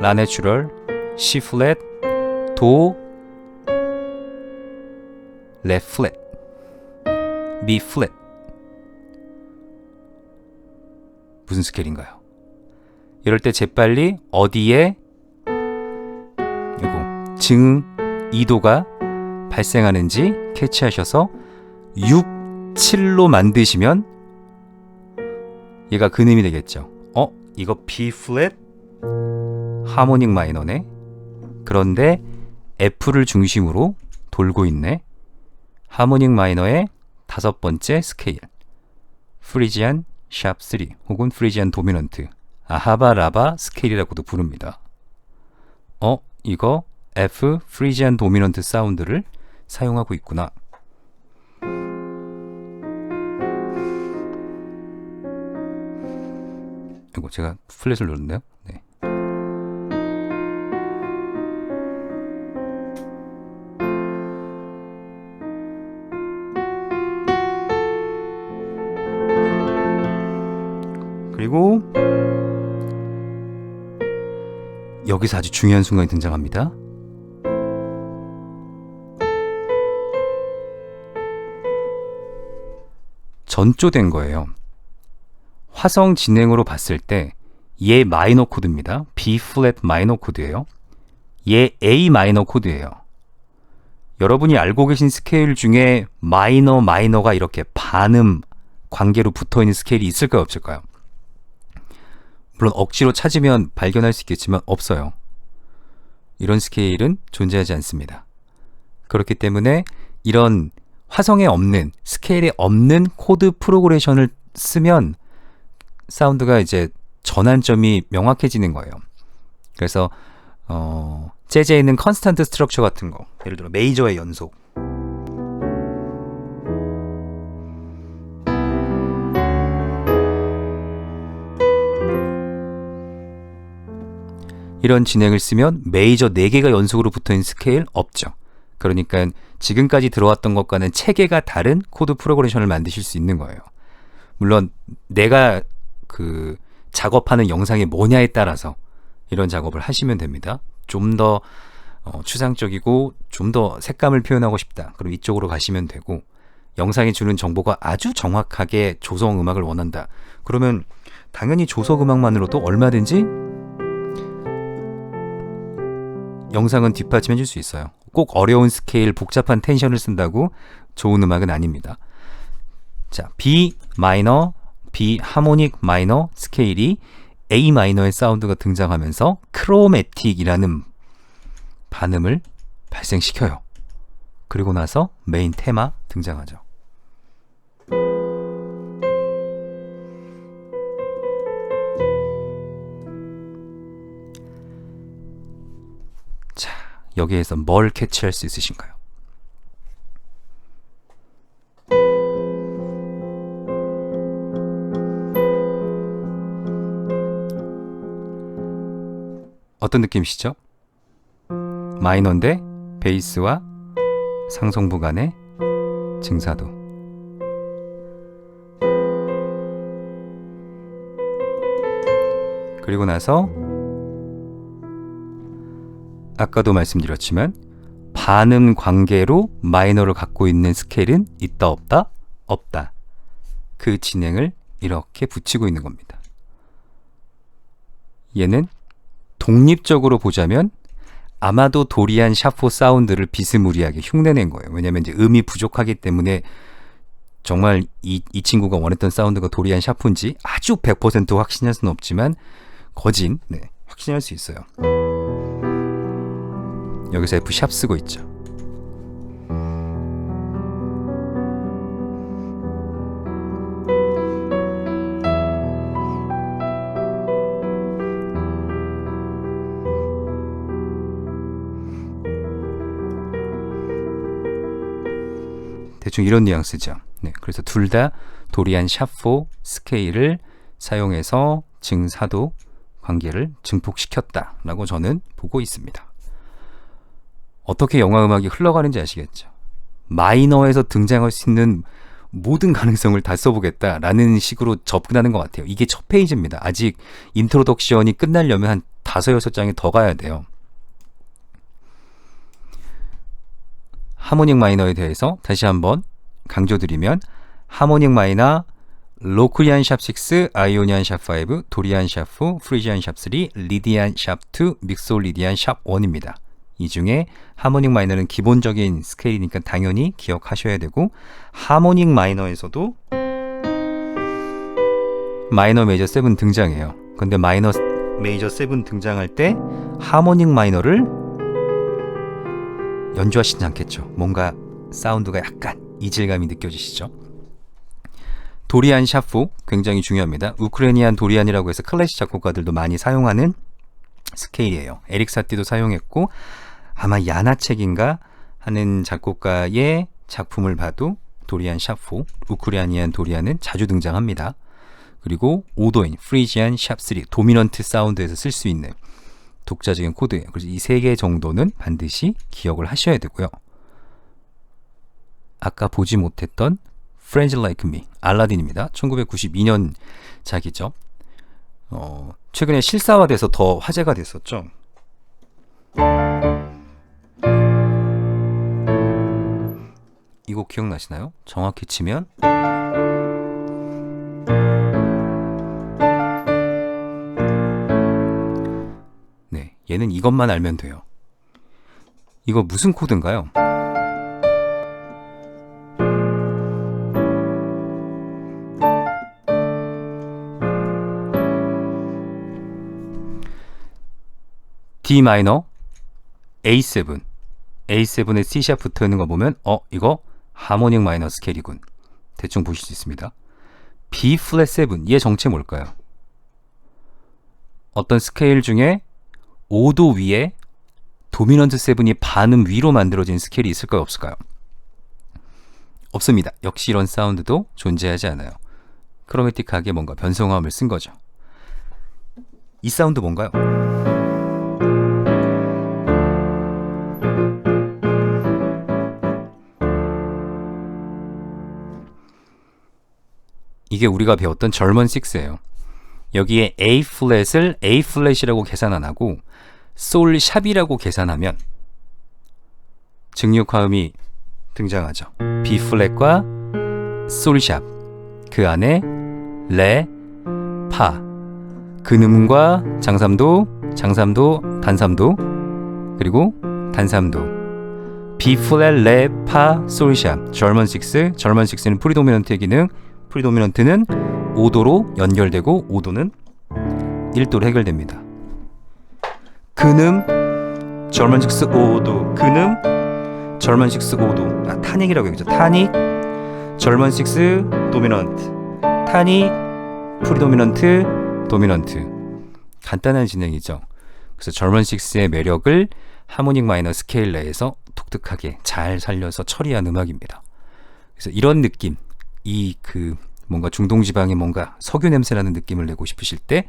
라 내추럴, C 플랫, 도, 레 플랫, B 플랫. 무슨 스케일인가요? 이럴 때 재빨리 어디에 이거 증 2도가 발생하는지 캐치하셔서 6, 7로 만드시면 얘가 근음이 되겠죠. 이거 B 플랫 하모닉 마이너네. 그런데 F를 중심으로 돌고 있네. 하모닉 마이너의 다섯 번째 스케일, 프리지안 샵 3 혹은 프리지안 도미넌트, 아하바라바 스케일이라고도 부릅니다. 이거 F 프리지안 도미넌트 사운드를 사용하고 있구나. 이거 제가 플랫을 누르는데요. 네. 그리고 여기서 아주 중요한 순간이 등장합니다. 전조된 거예요. 화성 진행으로 봤을 때 얘 마이너 코드입니다. B 플랫 마이너 코드예요. 얘 A 마이너 코드예요. 여러분이 알고 계신 스케일 중에 마이너가 이렇게 반음 관계로 붙어있는 스케일이 있을까요, 없을까요? 물론 억지로 찾으면 발견할 수 있겠지만 없어요. 이런 스케일은 존재하지 않습니다. 그렇기 때문에 이런 화성에 없는, 스케일에 없는 코드 프로그레션을 쓰면 사운드가 이제 전환점이 명확해지는 거예요. 그래서 재즈에 있는 컨스탄트 스트럭처 같은 거, 예를 들어 메이저의 연속, 이런 진행을 쓰면 메이저 4개가 연속으로 붙어있는 스케일 없죠. 그러니까 지금까지 들어왔던 것과는 체계가 다른 코드 프로그레션을 만드실 수 있는 거예요. 물론 내가 작업하는 영상이 뭐냐에 따라서 이런 작업을 하시면 됩니다. 좀 더 추상적이고 좀 더 색감을 표현하고 싶다. 그럼 이쪽으로 가시면 되고, 영상이 주는 정보가 아주 정확하게 조성 음악을 원한다. 그러면 당연히 조성 음악만으로도 얼마든지 영상은 뒷받침해 줄 수 있어요. 꼭 어려운 스케일, 복잡한 텐션을 쓴다고 좋은 음악은 아닙니다. 자, B 마이너, B 하모닉 마이너 스케일이 A 마이너의 사운드가 등장하면서 크로매틱이라는 반음을 발생시켜요. 그리고 나서 메인 테마 등장하죠. 자, 여기에서 뭘 캐치할 수 있으신가요? 어떤 느낌이시죠? 마이너인데 베이스와 상성부 간의 증사도. 그리고 나서 아까도 말씀드렸지만 반음 관계로 마이너를 갖고 있는 스케일은 있다 없다? 없다. 그 진행을 이렇게 붙이고 있는 겁니다. 얘는 독립적으로 보자면 아마도 도리안 샤포 사운드를 비스무리하게 흉내낸 거예요. 왜냐면 이제 음이 부족하기 때문에 정말 이 친구가 원했던 사운드가 도리안 샤포인지 아주 100% 확신할 수는 없지만 거진 확신할 수 있어요. 여기서 F 샵 쓰고 있죠. 대충 이런 뉘앙스죠. 그래서 둘 다 도리안 샤포 스케일을 사용해서 증사도 관계를 증폭시켰다라고 저는 보고 있습니다. 어떻게 영화 음악이 흘러가는지 아시겠죠? 마이너에서 등장할 수 있는 모든 가능성을 다 써보겠다라는 식으로 접근하는 것 같아요. 이게 첫 페이지입니다. 아직 인트로덕션이 끝나려면 한 5, 6장이 더 가야 돼요. 하모닉 마이너에 대해서 다시 한번 강조드리면 하모닉 마이너, 로크리안 샵 6, 아이오니안 샵 5, 도리안 샵 4, 프리지안 샵 3, 리디안 샵 2, 믹솔 리디안 샵 1입니다. 이 중에 하모닉 마이너는 기본적인 스케일이니까 당연히 기억하셔야 되고, 하모닉 마이너에서도 마이너 메이저 7 등장해요. 근데 마이너 메이저 7 등장할 때 하모닉 마이너를 연주하시지 않겠죠. 뭔가 사운드가 약간 이질감이 느껴지시죠? 도리안 샤프 굉장히 중요합니다. 우크라이니안 도리안이라고 해서 클래식 작곡가들도 많이 사용하는 스케일이에요. 에릭 사티도 사용했고, 아마 야나책인가 하는 작곡가의 작품을 봐도 도리안 샤프, 우크라이니안 도리안은 자주 등장합니다. 그리고 오도인, 프리지안 샵 3, 도미넌트 사운드에서 쓸 수 있는 독자적인 코드예요. 그래서 이 3개 정도는 반드시 기억을 하셔야 되고요. 아까 보지 못했던 Friends Like Me, 알라딘입니다. 1992년 작이죠. 최근에 실사화돼서 더 화제가 됐었죠. 이 곡 기억나시나요? 정확히 치면 얘는 이것만 알면 돼요. 이거 무슨 코드인가요? D 마이너, A7, A7에 C 샵 붙어 있는 거 보면 이거 하모닉 마이너 스케일이군. 대충 보실 수 있습니다. B 플랫 7, 얘 정체 뭘까요? 어떤 스케일 중에 5도 위에 도미넌트 7이 반음 위로 만들어진 스케일이 있을까요? 없을까요? 없습니다. 역시 이런 사운드도 존재하지 않아요. 크로매틱하게 뭔가 변성화음을 쓴 거죠. 이 사운드 뭔가요? 이게 우리가 배웠던 절먼 6예요. 여기에 A 플랫을 A 플랫이라고 계산 안 하고 솔 샵이라고 계산하면 증육화음이 등장하죠. B 플랫과 솔 샵, 그 안에 레, 파, 근음과 장삼도, 장삼도, 단삼도, 그리고 단삼도. B 플랫, 레, 파, 솔 샵, 절먼 6. 절먼 6는 프리도미넌트의 기능, 프리도미넌트는 5도로 연결되고 5도는 1도로 해결됩니다. 근음, 절먼 6 5도, 근음, 절먼 6 5도. 타닉이라고 얘기하죠. 타닉, 절먼 6 도미넌트, 타닉, 프리도미넌트, 도미넌트. 간단한 진행이죠. 그래서 절먼 6의 매력을 하모닉 마이너 스케일 내에서 독특하게 잘 살려서 처리한 음악입니다. 그래서 이런 느낌, 뭔가 중동지방에 뭔가 석유 냄새나는 느낌을 내고 싶으실 때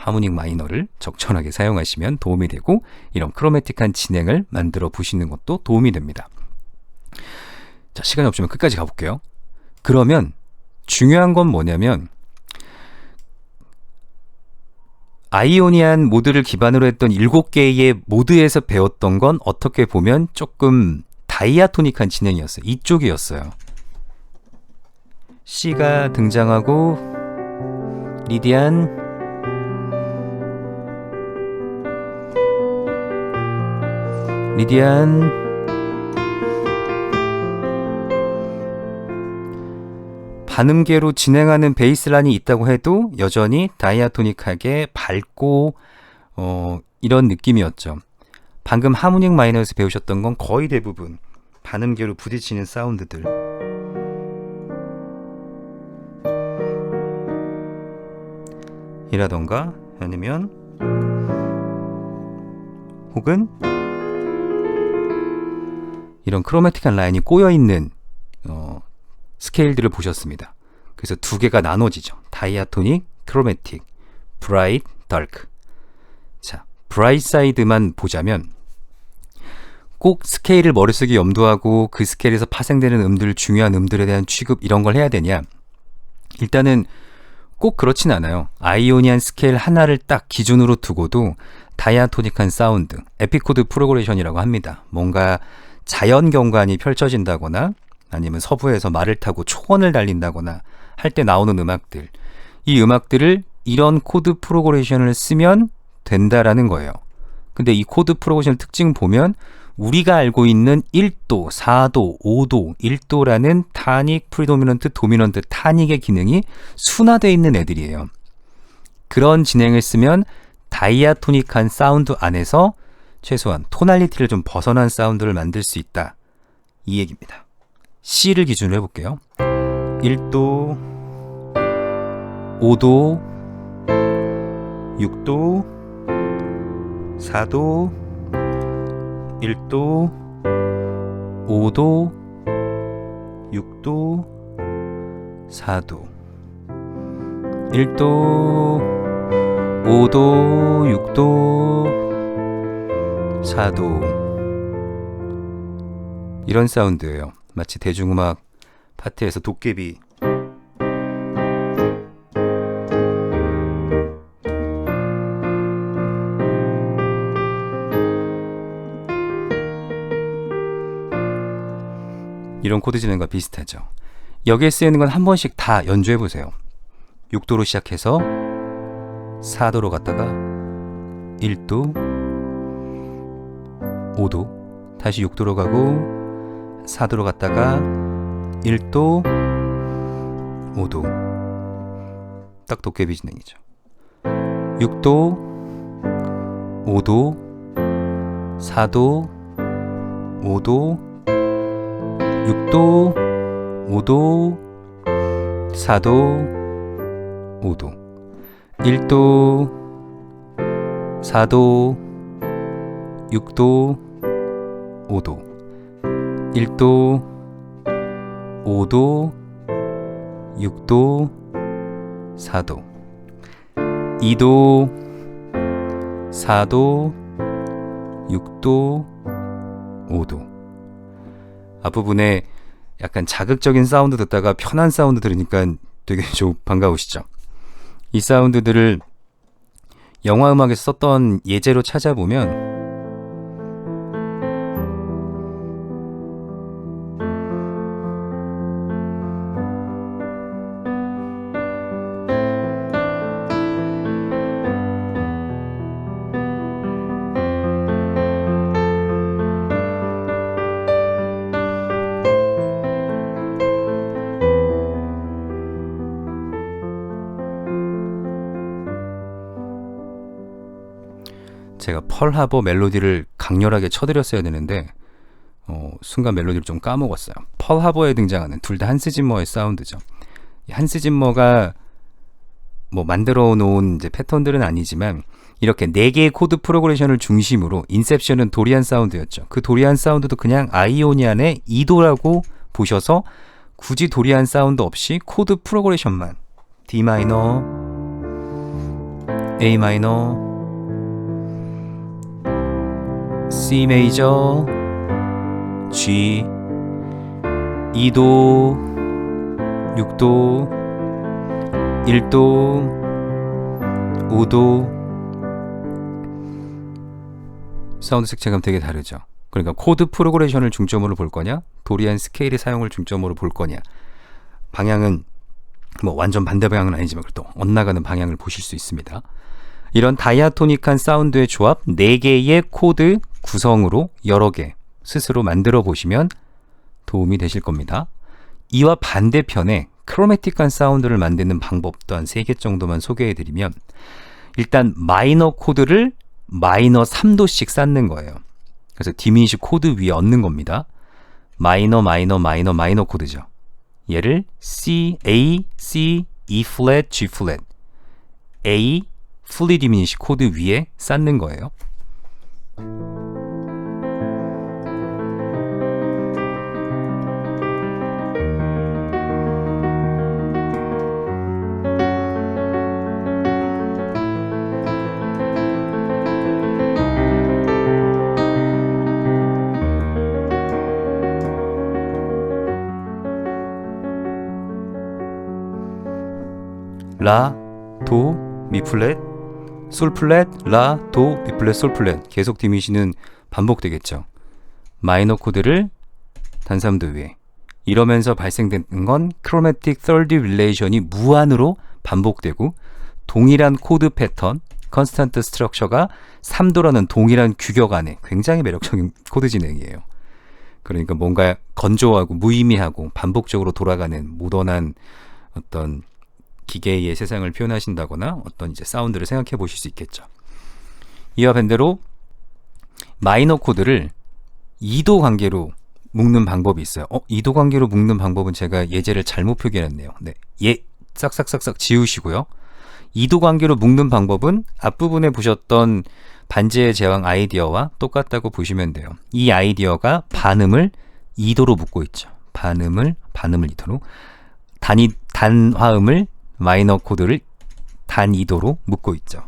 하모닉 마이너를 적절하게 사용하시면 도움이 되고 이런 크로매틱한 진행을 만들어 보시는 것도 도움이 됩니다. 자, 시간이 없지만 끝까지 가볼게요. 그러면 중요한 건 뭐냐면 아이오니안 모드를 기반으로 했던 7개의 모드에서 배웠던 건 어떻게 보면 조금 다이아토닉한 진행이었어요. 이쪽이었어요. C가 등장하고 리디안, 반음계로 진행하는 베이스란이 있다고 해도 여전히 다이아토닉하게 밝고 이런 느낌이었죠. 방금 하모닉 마이너에서 배우셨던 건 거의 대부분 반음계로 부딪히는 사운드들. 이라던가 아니면 혹은 이런 크로매틱한 라인이 꼬여있는 스케일들을 보셨습니다. 그래서 두 개가 나눠지죠. 다이아토닉, 크로매틱, 브라이트, 다크. 자, 브라이트 사이드만 보자면 꼭 스케일을 머릿속에 염두하고 그 스케일에서 파생되는 음들, 중요한 음들에 대한 취급 이런 걸 해야 되냐? 일단은 꼭 그렇진 않아요. 아이오니안 스케일 하나를 딱 기준으로 두고도 다이아토닉한 사운드, 에피코드 프로그레션이라고 합니다. 뭔가 자연 경관이 펼쳐진다거나 아니면 서부에서 말을 타고 초원을 달린다거나 할 때 나오는 음악들, 이 음악들을 이런 코드 프로그레션을 쓰면 된다라는 거예요. 근데 이 코드 프로그레션 특징 보면 우리가 알고 있는 1도, 4도, 5도, 1도라는 타닉, 프리도미넌트, 도미넌트, 타닉의 기능이 순화되어 있는 애들이에요. 그런 진행을 쓰면 다이아토닉한 사운드 안에서 최소한 토날리티를 좀 벗어난 사운드를 만들 수 있다. 이 얘기입니다. C를 기준으로 해볼게요. 1도, 5도, 6도, 4도, 1도, 5도, 6도, 4도, 1도, 5도, 6도, 4도. 이런 사운드예요. 마치 대중음악 파트에서 도깨비 이런 코드 진행과 비슷하죠. 여기에 쓰이는 건 한 번씩 다 연주해 보세요. 6도로 시작해서 4도로 갔다가 1도, 5도, 다시 6도로 가고 4도로 갔다가 1도, 5도. 딱 도깨비 진행이죠. 6도, 5도, 4도, 5도, 6도, 5도, 4도, 5도, 1도, 4도, 6도, 5도, 1도, 5도, 6도, 4도, 2도, 4도, 6도, 5도. 앞부분에 약간 자극적인 사운드 듣다가 편한 사운드 들으니까 되게 좀 반가우시죠? 이 사운드들을 영화 음악에서 썼던 예제로 찾아보면 제가 펄 하버 멜로디를 강렬하게 쳐드렸어야 되는데 순간 멜로디를 좀 까먹었어요. 펄 하버에 등장하는 둘 다 한스 짐머의 사운드죠. 한스 짐머가 뭐 만들어 놓은 이제 패턴들은 아니지만 이렇게 4개의 코드 프로그레션을 중심으로 인셉션은 도리안 사운드였죠. 그 도리안 사운드도 그냥 아이오니안의 2도라고 보셔서 굳이 도리안 사운드 없이 코드 프로그레션만 D 마이너, A 마이너, C 메이저, G, 2도, 6도, 1도, 5도. 사운드 색채감 되게 다르죠. 그러니까 코드 프로그레션을 중점으로 볼 거냐, 도리안 스케일의 사용을 중점으로 볼 거냐. 방향은 뭐 완전 반대 방향은 아니지만 그래도 엇나가는 방향을 보실 수 있습니다. 이런 다이아토닉한 사운드의 조합 4개의 코드 구성으로 여러 개 스스로 만들어 보시면 도움이 되실 겁니다. 이와 반대편에 크로매틱한 사운드를 만드는 방법도 한 3개 정도만 소개해 드리면, 일단 마이너 코드를 마이너 3도씩 쌓는 거예요. 그래서 디미니시 코드 위에 얹는 겁니다. 마이너 마이너 마이너 마이너 코드죠. 얘를 C, A, C, E 플랫, G 플랫, A, fully diminished 코드 위에 쌓는 거예요. 라, 도, 미 플랫, 솔 플랫, 라, 도, 미 플랫, 솔 플랫. 계속 디미시는 반복되겠죠. 마이너 코드를 단삼도 위에. 이러면서 발생되는 건 크로매틱 third relation이 무한으로 반복되고, 동일한 코드 패턴, 컨스턴트 스트럭처가 3도라는 동일한 규격 안에 굉장히 매력적인 코드 진행이에요. 그러니까 뭔가 건조하고 무의미하고 반복적으로 돌아가는 모던한 어떤 기계의 세상을 표현하신다거나 어떤 이제 사운드를 생각해 보실 수 있겠죠. 이와 반대로 마이너 코드를 2도 관계로 묶는 방법이 있어요. 2도 관계로 묶는 방법은 제가 예제를 잘못 표기했네요. 네, 싹싹싹싹 지우시고요. 2도 관계로 묶는 방법은 앞부분에 보셨던 반지의 제왕 아이디어와 똑같다고 보시면 돼요. 이 아이디어가 반음을 2도로 묶고 있죠. 반음을 2도로, 단화음을 마이너 코드를 단 2도로 묶고 있죠.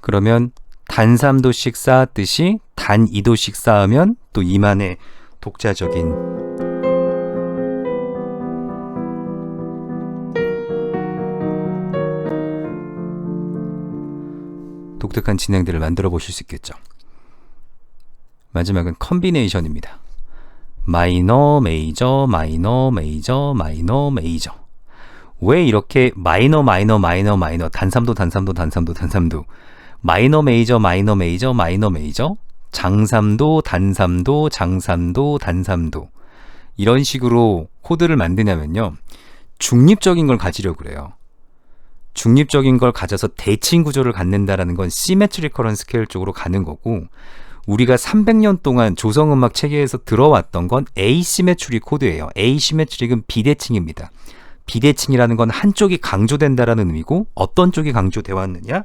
그러면 단 3도씩 쌓았듯이 단 2도씩 쌓으면 또 이만의 독자적인 독특한 진행들을 만들어 보실 수 있겠죠. 마지막은 컨비네이션입니다. 마이너, 메이저, 마이너, 메이저, 마이너, 메이저. 왜 이렇게 마이너, 마이너, 마이너, 마이너, 단삼도, 단삼도, 단삼도, 단삼도, 마이너, 메이저, 마이너, 메이저, 마이너, 메이저, 장삼도, 단삼도, 장삼도, 단삼도, 이런 식으로 코드를 만드냐면요, 중립적인 걸 가지려고 그래요. 중립적인 걸 가져서 대칭 구조를 갖는다라는 건 시메트리컬한 스케일 쪽으로 가는 거고, 우리가 300년 동안 조성음악 체계에서 들어왔던 건 에이시메트리 코드예요. 에이시메트릭은 비대칭입니다. 비대칭이라는 건 한쪽이 강조된다라는 의미고, 어떤 쪽이 강조되어 왔느냐?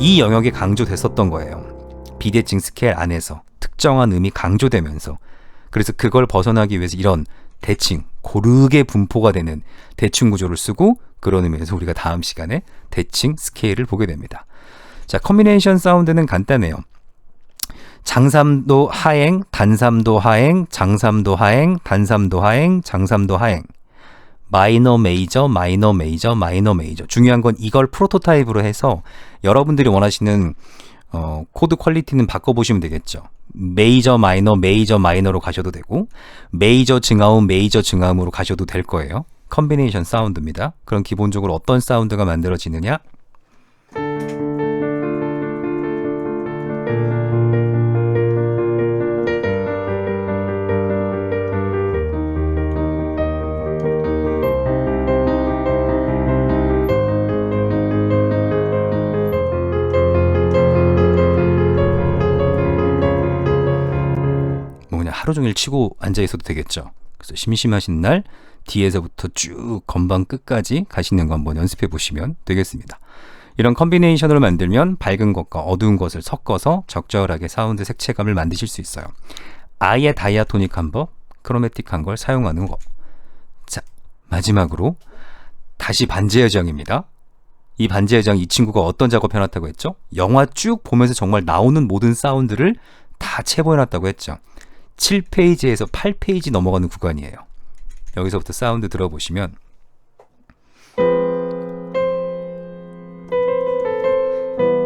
이 영역이 강조됐었던 거예요. 비대칭 스케일 안에서 특정한 음이 강조되면서. 그래서 그걸 벗어나기 위해서 이런 대칭, 고르게 분포가 되는 대칭 구조를 쓰고, 그런 의미에서 우리가 다음 시간에 대칭 스케일을 보게 됩니다. 자, 컨비네이션 사운드는 간단해요. 장삼도 하행, 단삼도 하행, 장삼도 하행, 단삼도 하행, 장삼도 하행. 마이너 메이저, 마이너 메이저, 마이너 메이저. 중요한 건 이걸 프로토타입으로 해서 여러분들이 원하시는 코드 퀄리티는 바꿔보시면 되겠죠. 메이저 마이너, 메이저 마이너로 가셔도 되고, 메이저 증하음, 메이저 증하음으로 가셔도 될 거예요. 컨비네이션 사운드입니다. 그럼 기본적으로 어떤 사운드가 만들어지느냐? 하루 종일 치고 앉아 있어도 되겠죠. 그래서 심심하신 날 D에서부터 쭉 건반 끝까지 가시는 거 한번 연습해 보시면 되겠습니다. 이런 컨비네이션으로 만들면 밝은 것과 어두운 것을 섞어서 적절하게 사운드 색채감을 만드실 수 있어요. 아예 다이아토닉한 법, 크로매틱한 걸 사용하는 거. 자, 마지막으로 다시 반지의 제왕입니다. 이 반지의 제왕 이 친구가 어떤 작업 해놨다고 했죠? 영화 쭉 보면서 정말 나오는 모든 사운드를 다 체보해놨다고 했죠. 7페이지에서 8페이지 넘어가는 구간이에요. 여기서부터 사운드 들어보시면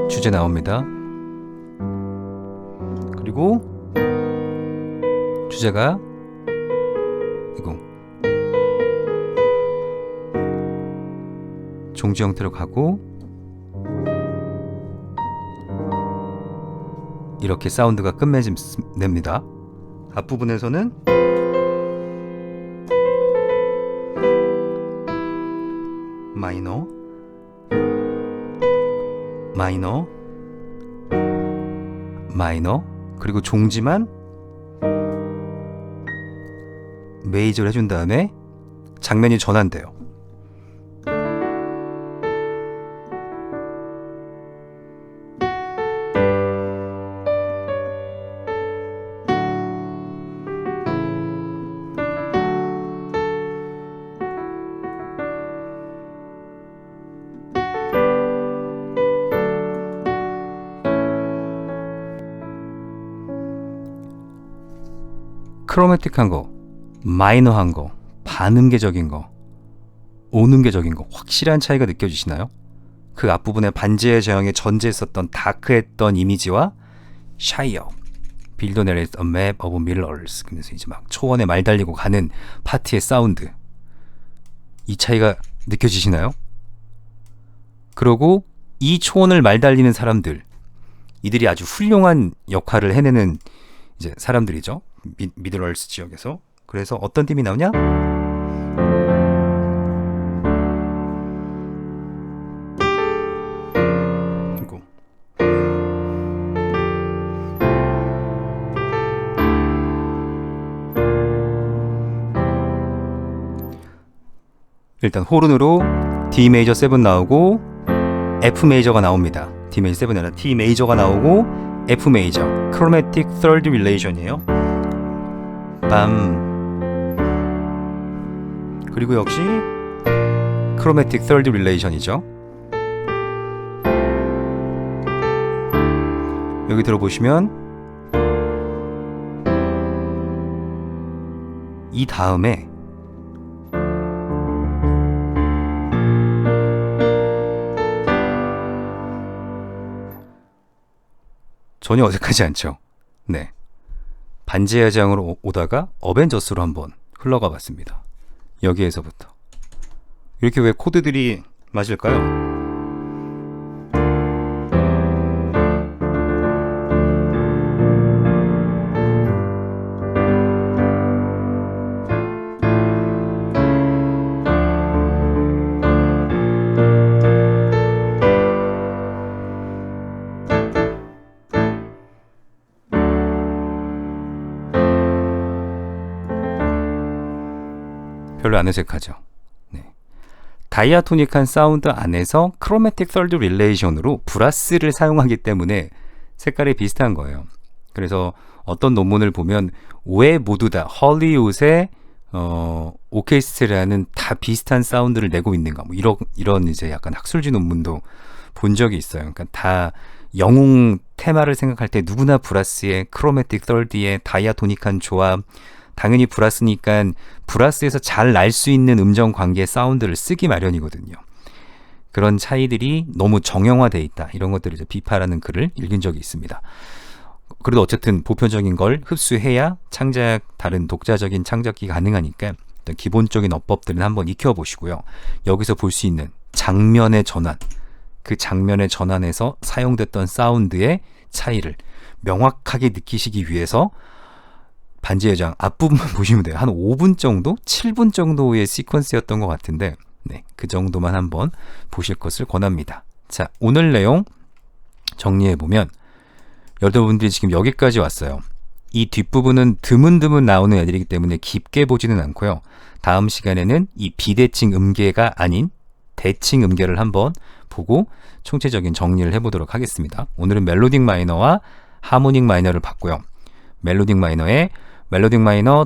주제 나옵니다. 그리고 주제가 이거 종지 형태로 가고 이렇게 사운드가 끝맺습니다. 앞부분에서는 마이너, 마이너, 마이너, 그리고 종지만 메이저를 해준 다음에 장면이 전환돼요. 크로매틱한 거, 마이너한 거, 반음계적인 거, 오음계적인 거 확실한 차이가 느껴지시나요? 그 앞부분에 반지의 제왕에 전제했었던 다크했던 이미지와 샤이어, 빌드 내레이트 a map of mirrors, 그래서 이제 막 초원에 말 달리고 가는 파티의 사운드, 이 차이가 느껴지시나요? 그리고 이 초원을 말 달리는 사람들, 이들이 아주 훌륭한 역할을 해내는 이제 사람들이죠. 미들얼스 지역에서. 그래서 어떤 팀이 나오냐? 이거. 일단 호른으로 D 메이저 7 나오고 F 메이저가 나옵니다. D 메이저 7이 아니라 T 메이저가 나오고 F 메이저. 크로매틱 third relation이에요. 빰. 그리고 역시 크로매틱 third relation이죠. 여기 들어보시면 이 다음에 전혀 어색하지 않죠. 네. 반지의 제왕으로 오다가 어벤져스로 한번 흘러가 봤습니다. 여기에서부터. 이렇게 왜 코드들이 맞을까요? 별로 안 어색하죠. 네. 다이아토닉한 사운드 안에서 크로매틱 썰드 릴레이션으로 브라스를 사용하기 때문에 색깔이 비슷한 거예요. 그래서 어떤 논문을 보면 왜 모두 다 헐리우드의 오케스트라는 다 비슷한 사운드를 내고 있는가, 뭐 이런 이제 약간 학술지 논문도 본 적이 있어요. 그러니까 다 영웅 테마를 생각할 때 누구나 브라스의 크로매틱 썰드의 다이아토닉한 조합, 당연히 브라스니까 브라스에서 잘 날 수 있는 음정 관계 사운드를 쓰기 마련이거든요. 그런 차이들이 너무 정형화되어 있다, 이런 것들을 이제 비판하는 글을 읽은 적이 있습니다. 그래도 어쨌든 보편적인 걸 흡수해야 다른 독자적인 창작이 가능하니까 일단 기본적인 어법들은 한번 익혀보시고요. 여기서 볼 수 있는 장면의 전환, 그 장면의 전환에서 사용됐던 사운드의 차이를 명확하게 느끼시기 위해서 반지의 제왕 앞부분만 보시면 돼요. 한 5분 정도? 7분 정도의 시퀀스였던 것 같은데, 네, 그 정도만 한번 보실 것을 권합니다. 자, 오늘 내용 정리해보면 여러분들이 지금 여기까지 왔어요. 이 뒷부분은 드문드문 나오는 애들이기 때문에 깊게 보지는 않고요. 다음 시간에는 이 비대칭 음계가 아닌 대칭 음계를 한번 보고 총체적인 정리를 해보도록 하겠습니다. 오늘은 멜로딕 마이너와 하모닉 마이너를 봤고요. 멜로딕 마이너,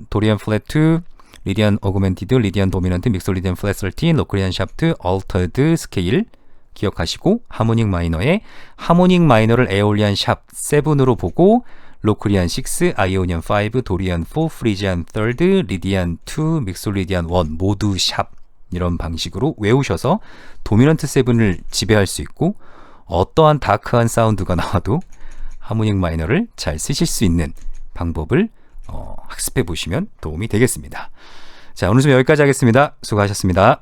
도리안 플랫 2, 리디안 어구멘티드, 리디안 도미넌트, 믹솔리디안 플랫 13, 로크리안 샤프트, 얼터드 스케일 기억하시고, 하모닉 마이너의 하모닉 마이너를 에올리안 샵 7으로 보고 로크리안 6, 아이오니안 5, 도리안 4, 프리지안 3, 리디안 2, 믹솔리디안 1 모두 샵 이런 방식으로 외우셔서 도미넌트 7을 지배할 수 있고 어떠한 다크한 사운드가 나와도 하모닉 마이너를 잘 쓰실 수 있는 방법을 학습해 보시면 도움이 되겠습니다. 자, 오늘 좀 여기까지 하겠습니다. 수고하셨습니다.